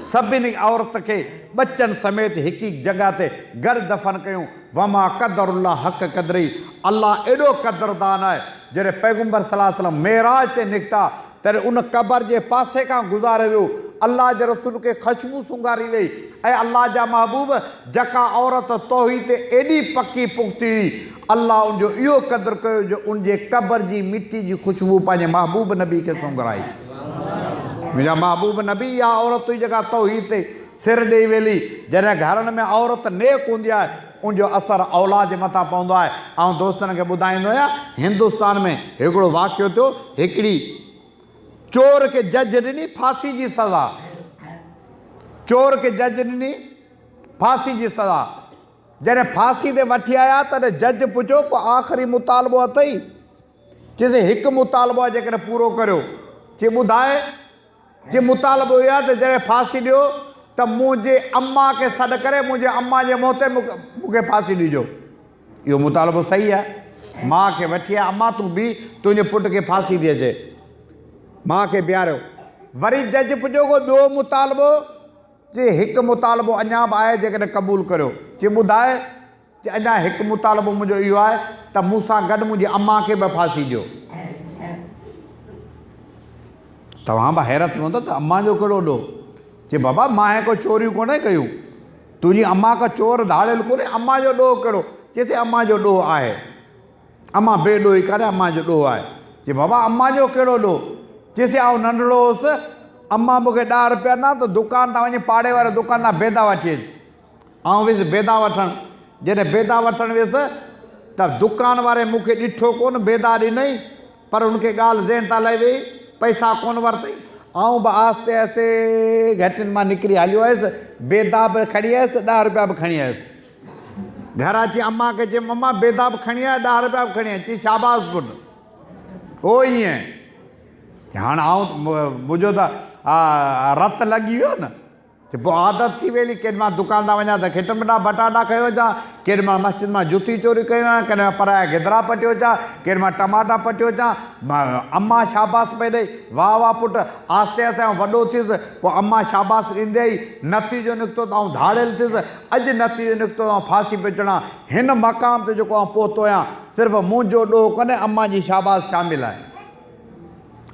सभिनी औरत खे बचनि समेत हिकु जॻह ते गॾु दफ़न कयूं। वमा क़दरुल्लाह हक़ क़दरी, अल्लाह एॾो क़दरदान आहे। जॾहिं पैगम्बर सल्लल्लाहु अलैहि वसल्लम मेराज ते निकिता तॾहिं उन क़बर जे पासे खां गुज़ारे वियो। अल्लाह जे रसूल खे ख़ुशबू सुंघारी वई ऐं अल्लाह जा महबूब जेका औरत तौहीद ते एॾी पकी पुख़्ती हुई, अल्लाह उनजो इहो क़दुरु कयो जो उनजे क़बर जी मिटी जी ख़ुशबू पंहिंजे महबूब नबी खे सुंघराई। मुंहिंजा महबूब नबी इहा औरत हुई जेका तौहीद ते सिर ॾेई वेली। जॾहिं घरनि में औरत नेक हूंदी आहे उनजो असरु औलाद जे मथां पवंदो आहे। ऐं दोस्तनि खे ॿुधाईंदो आहियां, हिंदुस्तान में हिकिड़ो वाक़ियो थियो। हिकिड़ी चोर खे जज ॾिनी फांसी जी सज़ा। चोर खे जज ॾिनी फांसी जी सज़ा। जॾहिं फांसी ते वठी आया तॾहिं जज पुछियो को आख़िरी मुतालबो अथई? चइसि हिकु मुतालबो आहे, जेकॾहिं पूरो करियो। चई ॿुधाए। चई मुतालबो इहो आहे त जॾहिं फांसी ॾियो त मुंहिंजे अम्मा खे सॾु करे मुंहिंजे अम्मा जे मुंहं ते मूंखे फांसी ॾिजो। इहो मुतालबो सही आहे। माउ खे वठी आहे, अम्मा तूं बि तुंहिंजे पुट खे फांसी ॾे अचे। माउ खे बीहारियो। वरी जज पुछियो को ॿियो मुतालबो? चई हिकु मुतालबो अञा बि आहे, जेकॾहिं क़बूल करियो। चई ॿुधाए। चई अञा हिकु मुतालबो मुंहिंजो इहो आहे त मूंसां गॾु मुंहिंजी अम्मा खे बि फांसी ॾियो। तव्हां बि हैरत में हूंदो त अम्मा जो कहिड़ो ॾोह? चई बाबा मां को चोरियूं कोन्हे कयूं, तुंहिंजी अम्मा का चोर धाड़ियल कोन्हे, अम्मा जो ॾोह कहिड़ो? चइसि अम्मा जो ॾोह आहे, अम्मा बेॾोही कान्हे, अम्मा जो ॾोह आहे। चई बाबा अम्मा जो कहिड़ो ॾोह? चइसि आउं नंढड़ो हुउसि, अम्मा मूंखे 10 रुपया न त दुकान तां वञी पाड़े वारे दुकान तां बेदा वठी अचि। आउं वियुसि बेदा वठणु। जॾहिं बेदा वठणु वियुसि त दुकान वारे मूंखे ॾिठो कोन, बेदा ॾिनई, पर हुनखे ॻाल्हि ज़हन तां लही वई, पैसा कोन वरितई। आउं बि आहिस्ते आहिस्ते घटियुनि मां निकिरी हलियो आयुसि, बेदा बि खणी आयुसि, 10 रुपया बि खणी आयुसि। घर अची अम्मा खे चई मम्मा बेदा बि खणी आया, 10 रुपया बि खणी आया। चई शाबाश पुटु, ओ ईअं। हाणे मुंहिंजो त रत लॻी वियो न। पोइ आदत थी वेली, केॾी महिल दुकान तां वञा त खिट मिठा बटाटा खयो अचां, केॾी महिल मस्जिद मां जुती चोरी कयूं आहिनि, केॾी महिल पराया गिदरा पटियो अचां, केॾी महिल टमाटा पटियो अचां। अम्मा शाबाश पई ॾेई, वाह वाह पुटु। आहिस्ते आहिस्ते आउं वॾो थियुसि, पोइ अम्मा शाबाश ॾींदे ई नतीजो निकितो त आउं धाड़ियल थियुसि। अॼु नतीजो निकितो आउं फांसी पियो चढ़ां। हिन मक़ाम ते जेको आउं पहुतो आहियां, सिर्फ़ु मुंहिंजो ॾोह कोन्हे, अम्मा जी शाबाश शामिलु आहे।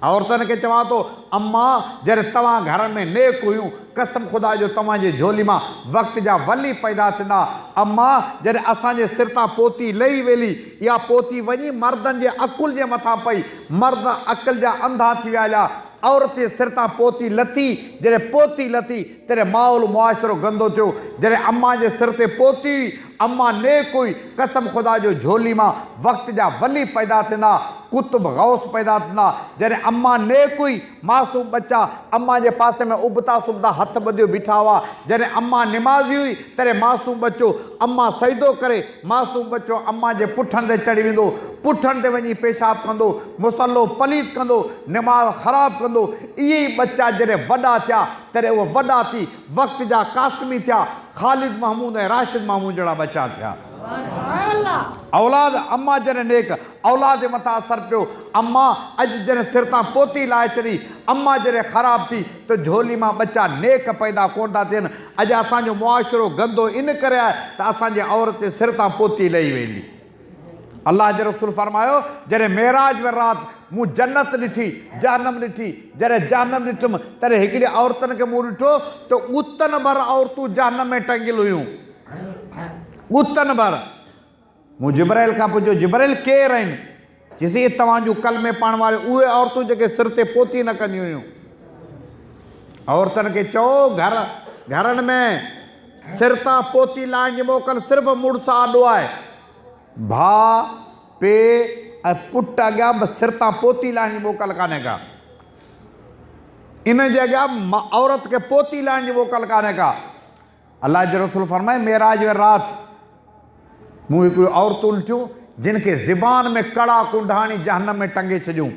औरतुनि खे चवां थो, अम्मा जॾहिं तव्हां घर में नेक हुयूं, कसम ख़ुदा जो तव्हांजे झोली मां वक़्त जा वली पैदा थींदा। अम्मा जॾहिं असांजे सिर तां पोती लही वेली, इहा पोती वञी मर्दनि जे अकुल जे मथां पई, मर्द अकुल जा अंधा थी विया हुआ। औरत जे सिर तां पोती लथी, जॾहिं पोती लथी तॾहिं माहौल मुआशिरो गंदो थियो। जॾहिं अम्मा जे सिर ते पोती, अम्मा नेक हुई, कसम ख़ुदा जो झोली मां वक़्त जा वली पैदा थींदा, कुतुब गौस पैदा थींदा। जॾहिं अम्मा नेक हुई, मासूम बच्चा अम्मा जे पासे में उबता सुबता हथ ॿधियो बीठा हुआ। जॾहिं अम्मा निमाज़ी हुई तॾहिं मासूम बच्चो अम्मा सजदो करे, मासूम बच्चो अम्मा जे पुठनि ते चढ़ी वेंदो, पुठनि ते वञी पेशाब कंदो, मुसलो पलीत कंदो, निमाज़ ख़राबु कंदो। इहे ई बच्चा जॾहिं वॾा थिया तॾहिं उहे वॾा थी वक़्त जा कासिमी थिया, ख़ालिद महमूद ऐं राशिद महमूद जहिड़ा बच्चा थिया। औलाद अम्मा जॾहिं नेक, औलाद जे मथां असरु पियो। अम्मा अॼु जॾहिं सिर तां पोती लाहे छॾी, अम्मा जॾहिं ख़राबु थी त झोली मां बच्चा नेक पैदा कोन था थियनि। अॼु असांजो मुआशिरो गंदो इन करे आहे त असांजे औरत जे सिर तां पोती लही वेली। अल्लाह जे रसूल फरमायो, जॾहिं मेराज में राति मूं जन्नत ॾिठी, जहन्नम ॾिठी। जॾहिं जहन्नम ॾिठुमि तॾहिं हिकिड़ी औरतुनि खे मूं ॾिठो त उतन भर औरतूं जहन्नम में टंगियल हुयूं, उतन भर। मूं जिब्राइल खां पुछियो, जिब्राइल केरु आहिनि? चइसि तव्हां जूं कलमे पाइण वारे उहे औरतूं जेके सिर ते पोती न कंदियूं हुयूं। औरतुनि खे चओ, घरनि में सिर तां पोती लाहिण जी मोकल सिर्फ़ु मुड़ुसु आॾो आहे। भाउ पीउ ऐं पुटु अॻियां बि सिर तां पोती लाहिण जी मोकल कान्हे का। इन जे अॻियां औरत खे पोती लाहिण जी मोकल कान्हे का। अल्लाह जे रसूल फरमाए, मेराज में राति मूं हिकिड़ियूं औरतूं ॾिठियूं जिन खे ज़िबान में कड़ा कुंढाणी जहन्नम में टंगे छॾियूं।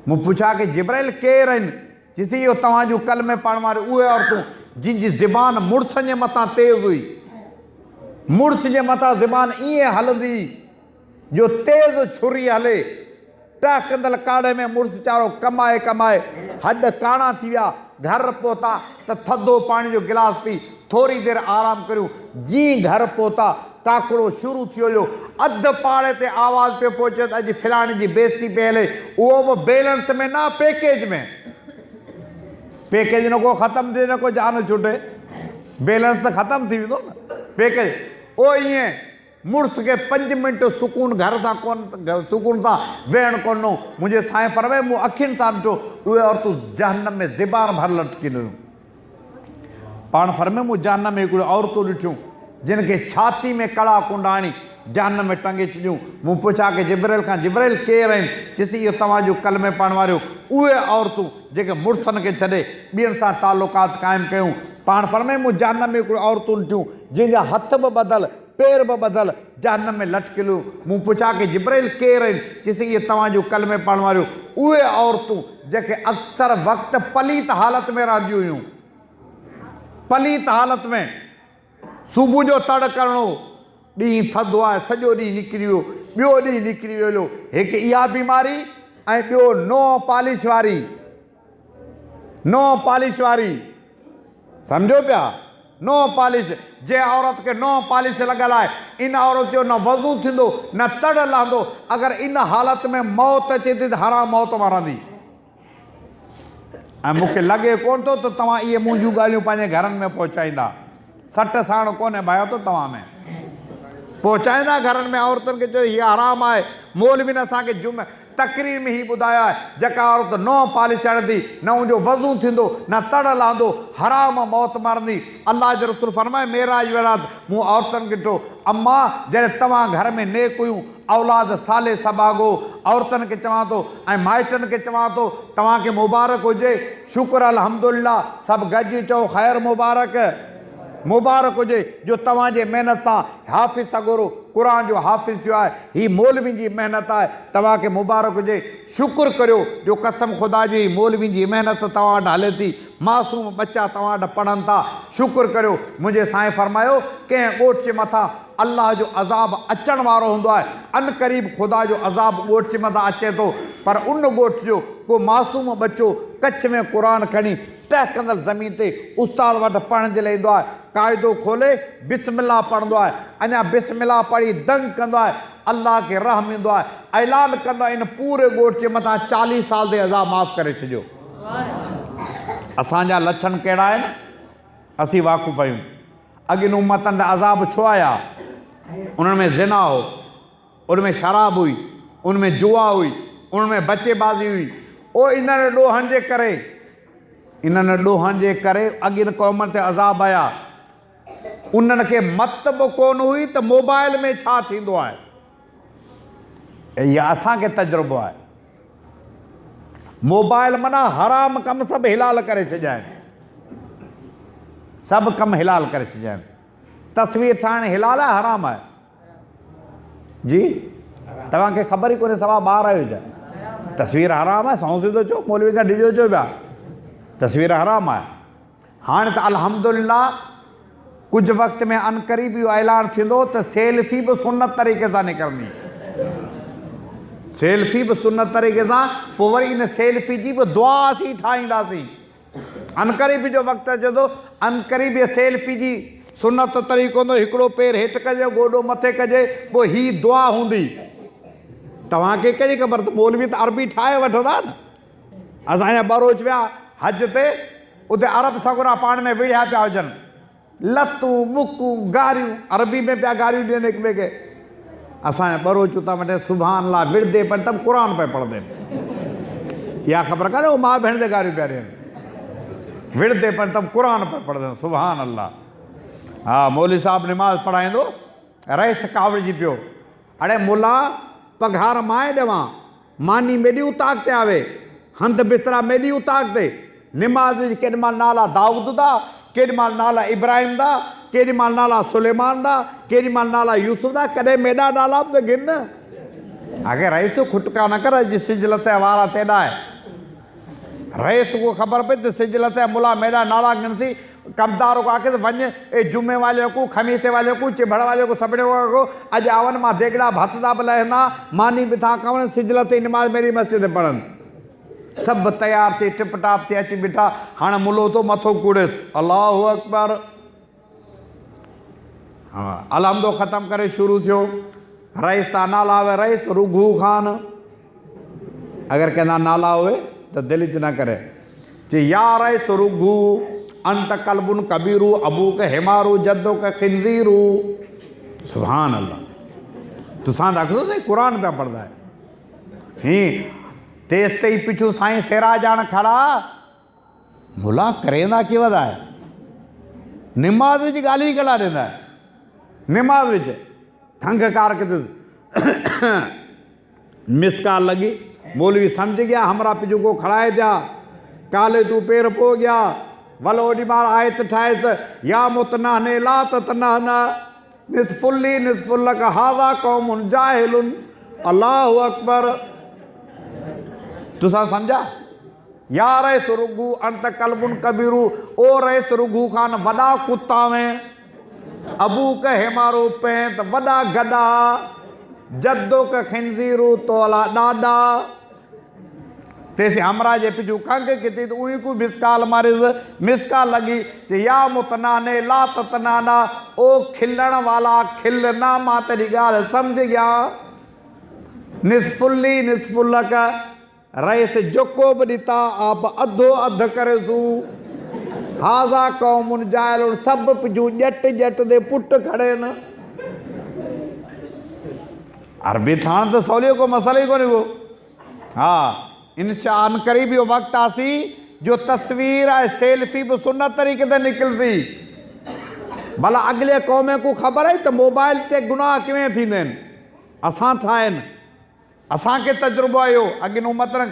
मूं पुछा कि जिब्राइल केरु आहिनि? चइसि इहो तव्हां जूं कलमे पाइण वारियूं उहे औरतूं जिन जी ज़िबान मुड़ुसनि जे मथां तेज़ हुई। मुड़ुस जे मथां ज़िबान ईअं हलंदी जो तेज़ छुरी हले। टह कंदल काड़े में मुड़ुसु चारो कमाए कमाए हॾ काणा थी विया। घर पहुता त थधो पाणी जो गिलास पी थोरी देरि आराम करियूं। जीअं घर पहुता काकड़ो शुरू थी वियो। अधु पाड़े ते आवाज़ पियो पहुचे त अॼु फिलाणी जी बेइज़ती पई हले, उहो बि बैलेंस में न पैकेज में। पैकेज न को ख़तमु थिए न को जान छुटे, बैलेंस त ख़तमु थी वेंदो न पैकेज। ओ ईअं मुड़ुस खे 5 मिंट सुकून घर सां कोन सुकून सां वेहणु कोन ॾिनो। मुंहिंजे साईं फरमाए मूं अखियुनि सां ॾिठो उहे औरतूं जहन्नम में ज़िबान भर लटकियूं हुयूं। पाण फरमाए मूं जहन्नम में हिकिड़ियूं औरतूं ॾिठियूं जिन खे छाती में कड़ा कुंडा आणी जहन्नम में टंगे छॾियूं। मूं पुछा कि जिब्राइल खां जिब्राइल केरु आहिनि? चइसि इहो तव्हांजो कलमे पढ़ण वारियो उहे औरतूं जेके मुड़ुसनि खे छॾे ॿियनि सां तालुकात क़ाइमु कयूं। पाण फरमाए मूं जहन्नम में हिकिड़ियूं औरतूं ॾिठियूं जंहिंजा हथ बि ॿधल पेर बि ॿधल जहन्नम में लटकियलूं। मूं पुछा कि जिब्राइल केरु आहिनि? चइसि इहे तव्हांजो कलमे पढ़ण वारियो उहे औरतूं जेके अक्सर वक़्तु पलीत हालत में रहंदियूं हुयूं। पलीत हालत में सुबुह जो तड़ करणो, ॾींहुं थधो आहे सॼो ॾींहुं निकिरी वियो, ॿियो ॾींहुं निकिरी वियो। हिकु इहा बीमारी ऐं ॿियो नो पॉलिश वारी, नो पॉलिश वारी सम्झो पिया। नो पॉलिश जंहिं औरत खे नो पॉलिश लॻल आहे इन औरत जो न वज़ू थींदो न तड़ लहंदो। अगरि इन हालत में मौत अचे थी त हराम मौत मारंदी। ऐं मूंखे लॻे कोन थो त तव्हां इहे मुंहिंजूं ॻाल्हियूं पंहिंजे घरनि में पहुचाईंदा। सट साण कोन्हे भायो त तव्हां में पहुचाईंदा घरनि में। औरतुनि खे चयो हीअ हराम आहे। मौलवीन असांखे जुम तकरीर में ई ॿुधायो आहे जेका औरत नो पॉलिश हणंदी न उनजो वज़ू थींदो न तड़ लहंदो हराम मौत मारंदी। अलाह जो रसूल फरमाए मेराज वेरात मूं औरतुनि खे ॾिठो अम्मा जॾहिं तव्हां घर में नेक हुयूं औलाद साले सबागो। औरतुनि खे चवां थो ऐं माइटनि खे चवां थो तव्हांखे मुबारक हुजे। शुक्र अल्हम्दुलिल्लाह सभु गॾिजी चओ ख़ैर मुबारक मुबारक हुजे जो तव्हांजे महिनत सां हाफ़िज़ सगोरो क़ुर जो हाफ़िज़ थियो आहे। हीअ मौलवी जी महिनत आहे तव्हांखे मुबारक हुजे। शुक्र करियो जो कसम ख़ुदा जी मौलवी जी महिनत तव्हां वटि हले थी। मासूम बच्चा तव्हां वटि पढ़नि था। शुक्र करियो। मुंहिंजे साईं फरमायो कंहिं ॻोठ जे मथां अलाह जो अज़ाब अचण वारो हूंदो आहे अन क़रीब ख़ुदा जो अज़ाब ॻोठ जे मथां अचे थो। पर उन ॻोठ जो को मासूम बच्चो कच्छ में क़ुर खणी टह कंदल ज़मीन ते उस्ताद वटि पढ़ण जे लाइ ईंदो आहे। क़ाइदो खोले बिस्मिल्लाह पढ़ंदो आहे। अञा बिस्मिल्लाह पढ़ी दंग कंदो आहे। अलाह खे रहम ईंदो आहे। ऐलान कंदो आहे इन पूरे ॻोठ जे मथां 40 साल ते अज़ाब माफ़ु करे छॾियो। असांजा लक्षण कहिड़ा आहिनि असीं वाक़ुफ़ आहियूं। अॻिन उम्मतनि ते अज़ाब छो आया? उन्हनि में ज़िना हो, उनमें शराब हुई, उनमें जुआ हुई, उनमें बच्चेबाज़ी हुई। ओ इन्हनि ॾोहनि जे करे इन्हनि ॾोहनि जे करे अॻिन क़ौमनि ते अज़ाब आया। उन्हनि खे मत बि कोन हुई त मोबाइल में छा थींदो आहे। इहा असांखे तजुर्बो आहे। मोबाइल माना हराम कम सभु हिलाल करे छॾिया आहिनि। सभु कम हिलाल करे छॾिया आहिनि। तस्वीर ठाहिण हिलाल आहे हराम आहे? जी तव्हांखे ख़बर ई कोन्हे सवा ॿार आहियो छा? तस्वीर हराम आहे? सौ सिधो चओ मौलवी खां डिॼो चओ पिया तस्वीर हराम आहे। हाणे त अल्हम्दुलिल्लाह कुझु वक़्त में अनक़रीब इहो ऐलान थींदो त सेल्फी बि सुन्नत तरीक़े सां निकिरंदी। सेल्फी बि सुन्नत तरीक़े सां। पोइ वरी इन सेल्फी जी बि दुआ असीं ठाहींदासीं। अनक़रीब जो वक़्तु अचे थो अनक़रीब इहा सेल्फी जी सुन्नत तरीक़ो हूंदो हिकिड़ो पेर हेठि कजे गोॾो मथे कजे पोइ हीअ दुआ हूंदी। तव्हांखे कहिड़ी ख़बर त मौलवी त अरबी ठाहे वठंदा न। असांजा बरोच विया हज ते उते अरब सगुरा पाण में विढ़िया पिया हुजनि लतूं मुकूं गारियूं अरबी में पिया गारियूं ॾियनि हिक ॿिए खे। असांजा बरोच उतां वटि सुभान अल्लाह विढ़दे पिया तब क़ुर पिया पढ़ंदा आहिनि। इहा ख़बर कान्हे उहो माउ भेण ते गारियूं पिया ॾियनि। विढ़दे पिया तब क़ुर पिया पढ़ंदा आहिनि। सुभान अल्लाह। हा मौलवी साहिबु निमाज़ पढ़ाईंदो रहिस कावड़िजी पियो। अड़े मुला पघार माए ॾियां मानी मेॾी उताक ते आवे हंधि बिस्तरा मेॾी उताक ते निमाज़ जी केॾीमहिल नाला दाऊद दा केॾीमहिल नाला इब्राहिम दा केॾीमहिल नाला सुलेमान दा केॾीमहिल नाला यूसुफ दा कॾहिं मेॾा नाला बि त गिन न। आगे रहीस खुटका न कर अॼु सिजल ते वारा तेॾा आहे। रईस को ख़बर पई त सिजलत मुला मेरा नाला गिनसी कमदारों को आके वञ ए जुमे वाले को खमीसे वाले को चिभड़ वाले को सपने को अॼु आवन मां देगड़ा भतदा बि लहंदा मानी बि था कवनि सिजलत नमाज़ मेरी मस्जिद पढ़नि सब तैयार थी टिप टाप थी अची बीठा हाँ मुलो तो मथो कूड़ेस अल्लाहु अकबर। हाँ अलहमदो ख़त्म करे शुरू थियो रईस ता नाला हुए रईस रुघू खान अगर कहना नाला हुए तो दिल च न करे जे या रईस रुघू अंत कल्बुन कबीरू अबू के हिमारू जद्दो के खिंजीरू सुभान अल्लाह तुसां देखो सही कुरान पे पढ़दा है ही तेज ते पिछू साईं सेरा जान खड़ा मुला करेंदा की वदा है निमाज विच गाली गला देंदा है निमाज विच खंगकार के मिसकाल लगी मौलवी समझ गया हमरा पिछू को खड़ाए दिया काले तू पैर पो गया वलो ओडी बार आयत ठाइस या मुतना ने ला तना निसफुल्ली निसफुल्लक हाजा कौमुन जाहिलुन अल्लाहु अकबर। तुसा समझा या रे सुरुगू अंत कल्बुन कबीरू ओ रे सुरुगू खान वड़ा कुत्ता में अबू के हेमारो पैंत वड़ा गड़ा जद्दो के खिंजीरू तोला डाडा तेसे हमरा जे पिछू कंग किती तो उन्हीं को मिसकाल मारिज मिसकाल लगी कि या मुतनाने ला ततनाना ओ खिलण वाला खिलना मां तेरी गाल समझ गया निसफुल्ली निसफुल्लक रईस जोको बि ॾिता आप अधो अध करे सू हाज़ा कौमुन जाइल सब पिछू ॼट ॼट दे पुट खड़े न अरबी ठाण तो सवलियो को मसलो ही कोन्हे को। हाँ इंशान करीब यो वक्त आसी जो तस्वीर है सेल्फी भी सुन्नत तरीके से निकलसी भला अगले कौमे को खबर है तो मोबाइल ते गुनाह किवें थींदा आहिनि असां ठाहिनि असांखे तजुर्बो आयो अगिन उम्मतन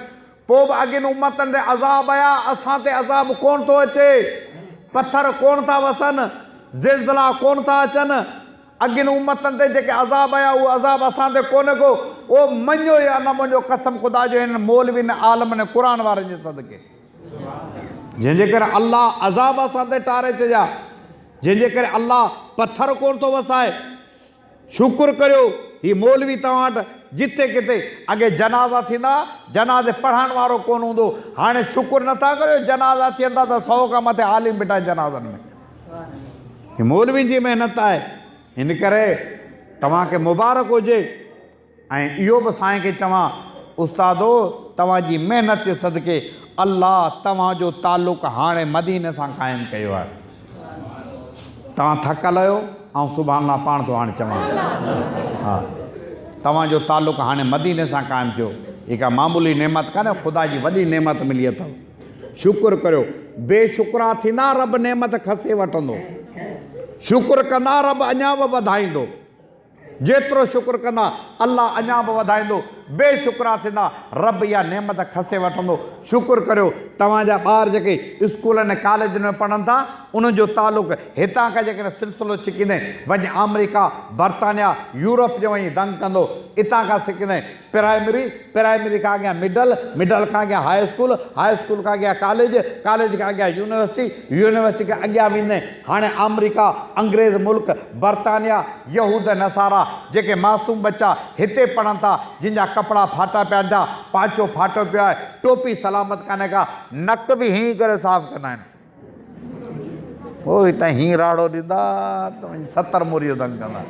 पोइ बि अगिन उम्मतन ते अज़ाब आया असां ते अज़ाब कोन थो अचे पत्थर कोन था वसनि ज़िलज़िला कोन था अचनि अगिन उम्मतन ते जेके अज़ाब आया उहो अज़ाब असां ते कोन्हे को उहो मञो या न मञो कसम ख़ुदा जो हिन मौलवी ने आलम ने क़ुर वारनि जे सदके जंहिंजे करे अल्लाह अज़ाब असां ते टारे छॾिया जंहिंजे करे अल्लाह पत्थर कोन थो वसाए शुक्र करियो ही मौलवी तव्हां वटि जिते किथे अॻे जनाज़ा थींदा जनाज़े पढ़ण वारो कोन हूंदो हाणे शुक्र नथा करियो जनाज़ा थियंदा त 100 खां मथे आलिम बेटा जनाज़नि में ही मौलवी जी महिनत आहे हिन करे तव्हांखे मुबारक हुजे ऐं इहो बि साईं खे चवां उस्तादो तव्हांजी महिनत जे सदके अल्लाह तव्हांजो तालुक़ हाणे मदीने सां क़ाइमु कयो आहे तव्हां थकल आहियो ऐं सुभाणे पाण थो हाणे चवां हा तव्हांजो तालुक़ हाणे मदीने सां क़ाइमु थियो ही का मामूली नेमत कान्हे ख़ुदा जी वॾी नेमत मिली अथव शुक्र करियो बेशुक्रा थींदा रब नेमत खसे वठंदो शुक्र कंदा रब अञा बि वधाईंदो जेतिरो शुक्र कंदा अल्लाह अञा बि वधाईंदो बेशुक्रा थींदा रब इहा नेमत खसे वठंदो शुक्र करियो तव्हांजा ॿार जेके स्कूलनि ऐं कॉलेजनि में पढ़नि था उन्हनि जो तालुक़ हितां खां जेकॾहिं सिलसिलो छिकींदे वञी अमेरिका बर्तानिया यूरोप जो वञी दंग कंदो हितां खां सिखंदे प्राइमरी खां अॻियां मिडल खां अॻियां हाई स्कूल खां अॻियां कॉलेज खां अॻियां यूनिवर्सिटी खां अॻियां वेंदे हाणे अमेरिका अंग्रेज़ मुल्क बर्तानिया यहूद नसारा जेके मासूम बच्चा हिते पढ़नि था जिन जा कपिड़ा फाटा पिया था पांचो फाटो पियो आहे टोपी सलामत कान्हे का नक बि हीअं करे साफ़ कंदा आहिनि ओ हितां हीअं राड़ो ॾींदा त 70 मुरियो दंग कंदा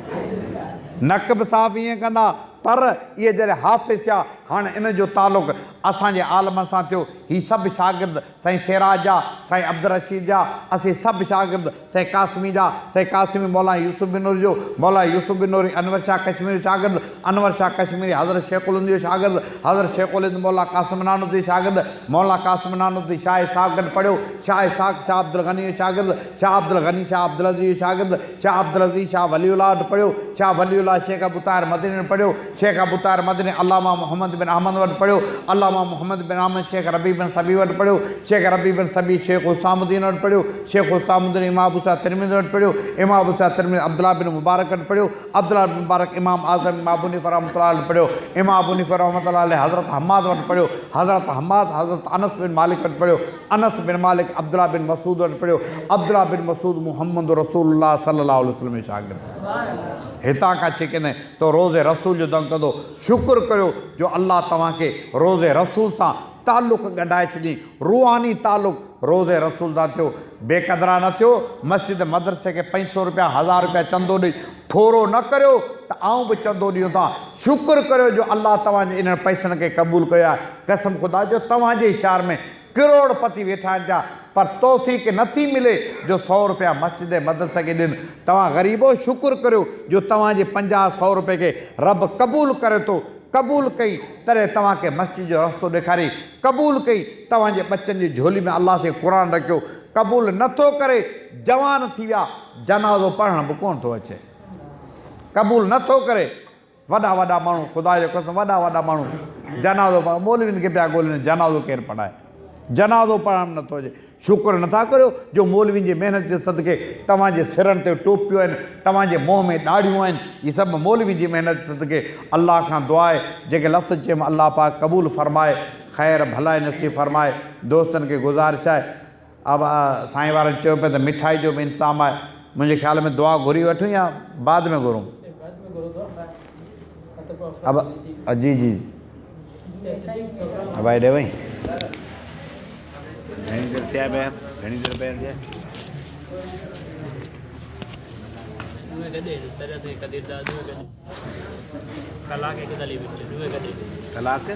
नक बि साफ़ ईअं कंदा पर इहे जॾहिं हाफ़िज़ थिया हाणे इन जो तालुक़ असांजे आलम सां थियो ही सभु शागिर्द साईं सिराज जा साईं अब्दुल रशीद जा असीं सभु शागिर्द साईं कासमी जा साईं कासमी मौला यूसुफ बिन नूरी जो मौला यूसुफ बिन नूरी अनवर शाह कश्मीरी शागिर्द अनवर शाह कश्मीरी हज़रत शेखुल हिंद जो शागिर्द हज़रत शेखुल हिंद मौला कासिम नानूती शागिर्द मौला कासिम नानूती शाह इसहाक़ गॾु पढ़ियो शाह इसहाक़ शाह अब्दुल गनी जो शागिर्द शाह अब्दुल गनी शाह अब्दुल अज़ीज़ जो शागिर्द शाह अब्दुल अज़ीज़ शाह वलीउल्लाह वटि पढ़ियो शाह वलीउल्लाह शेख अबू ताहिर मदनी पढ़ियो शेख अबू ताहिर मदनी अल्लामा मोहम्मद बिन अहमद वटि पढ़ियो, अल्लामा मोहम्मद बिन अहमद शेख रबी बिन सबी वटि पढ़ियो, शेख रबी बिन सबी शेख हुसामुद्दीन वटि पढ़ियो, शेख हुसामुद्दीन इमाम अबू साहिब तिरमिज़ी वटि पढ़ियो, इमाम अबू साहिब तिरमिज़ी अब्दुल्लाह बिन मुबारक वटि पढ़ियो, अब्दुल्लाह बिन मुबारक इमाम आज़म इमाम अबू हनीफ़ा रहमतुल्लाह अलैहि पढ़ियो, इमाम अबू हनीफ़ा रहमतुल्लाह अलैहि हज़रत हम्माद वटि पढ़ियो, हज़रत हम्माद हज़रत अनस बिन मालिक वटि पढ़ियो, अनस बिन मालिक अब्दुल्लाह बिन मसूद वटि पढ़ियो, अब्दुल्लाह बिन मसूद मुहम्मद रसूलुल्लाह सल्लल्लाहु अलैहि वसल्लम जो शागिर्द। हितां खां छिकंदे तो रोज़े रसूल जो दंग कंदो, शुक्र करियो जो अल्लाह तव्हांखे रोज़े रसूल सां ताल्लुक़ ॻंढाए छॾी, रूहानी ताल्लुक़ रोज़े रसूल सां थियो, बेक़दरा न थियो। मस्जिद मदरसे खे 500 रुपया 1000 रुपया चंदो ॾेई थोरो न करियो त आऊं बि चंदो ॾियूं था। शुक्र करियो जो अल्लाह तव्हांजे इन्हनि पैसनि खे क़बूल कयो आहे। कसम ख़ुदा जो तव्हांजे शहर में करोड़पति वेठा आहिनि पिया, पर तौफ़ीक़ नथी मिले जो 100 रुपया मस्जिद मदरसे खे ॾियनि। तव्हां ग़रीबो शुक्र करियो जो तव्हांजे 50-100 रुपए खे रब क़बूल करे थो। क़बूल कई तॾहिं तव्हांखे मस्जिद जो रस्तो ॾेखारी, क़बूल कई तव्हांजे बच्चनि जी झोली में अलाह से क़ुर रखियो। क़बूल नथो करे जवान थी विया, जनाज़ो पढ़ण बि कोन थो अचे। क़बूल नथो करे वॾा वॾा माण्हू, ख़ुदा जो कसम वॾा वॾा माण्हू जनाज़ो पढ़, मौलवियुनि खे पिया ॻोल्हनि जनाज़ो केरु पढ़ाए, जनाज़ो पढ़णु नथो अचे। शुक्र नथा करियो जो मौलवियुनि जी महिनत जे सदके तव्हांजे सिरनि ते टोपियूं आहिनि, तव्हांजे मुंहं में ॾाढ़ियूं आहिनि। इहे सभु मौलवियुनि जी महिनत जे सदके अल्लाह खां दुआ आहे, जेके लफ़्ज़ चयमि अल्लाह पाक क़बूल फ़रमाए, ख़ैर भलाई नसीब फ़रमाए। दोस्तनि खे गुज़ारिश आहे, अब साईं वारनि चयो पिया त मिठाई जो बि इंतज़ाम आहे। मुंहिंजे ख़्याल में दुआ घुरी वठूं या बाद में घुरूं? अब जी जी भाई ॾे वई घणी देरि थिया पिया, घणी देरि पिया थिया? कलाक?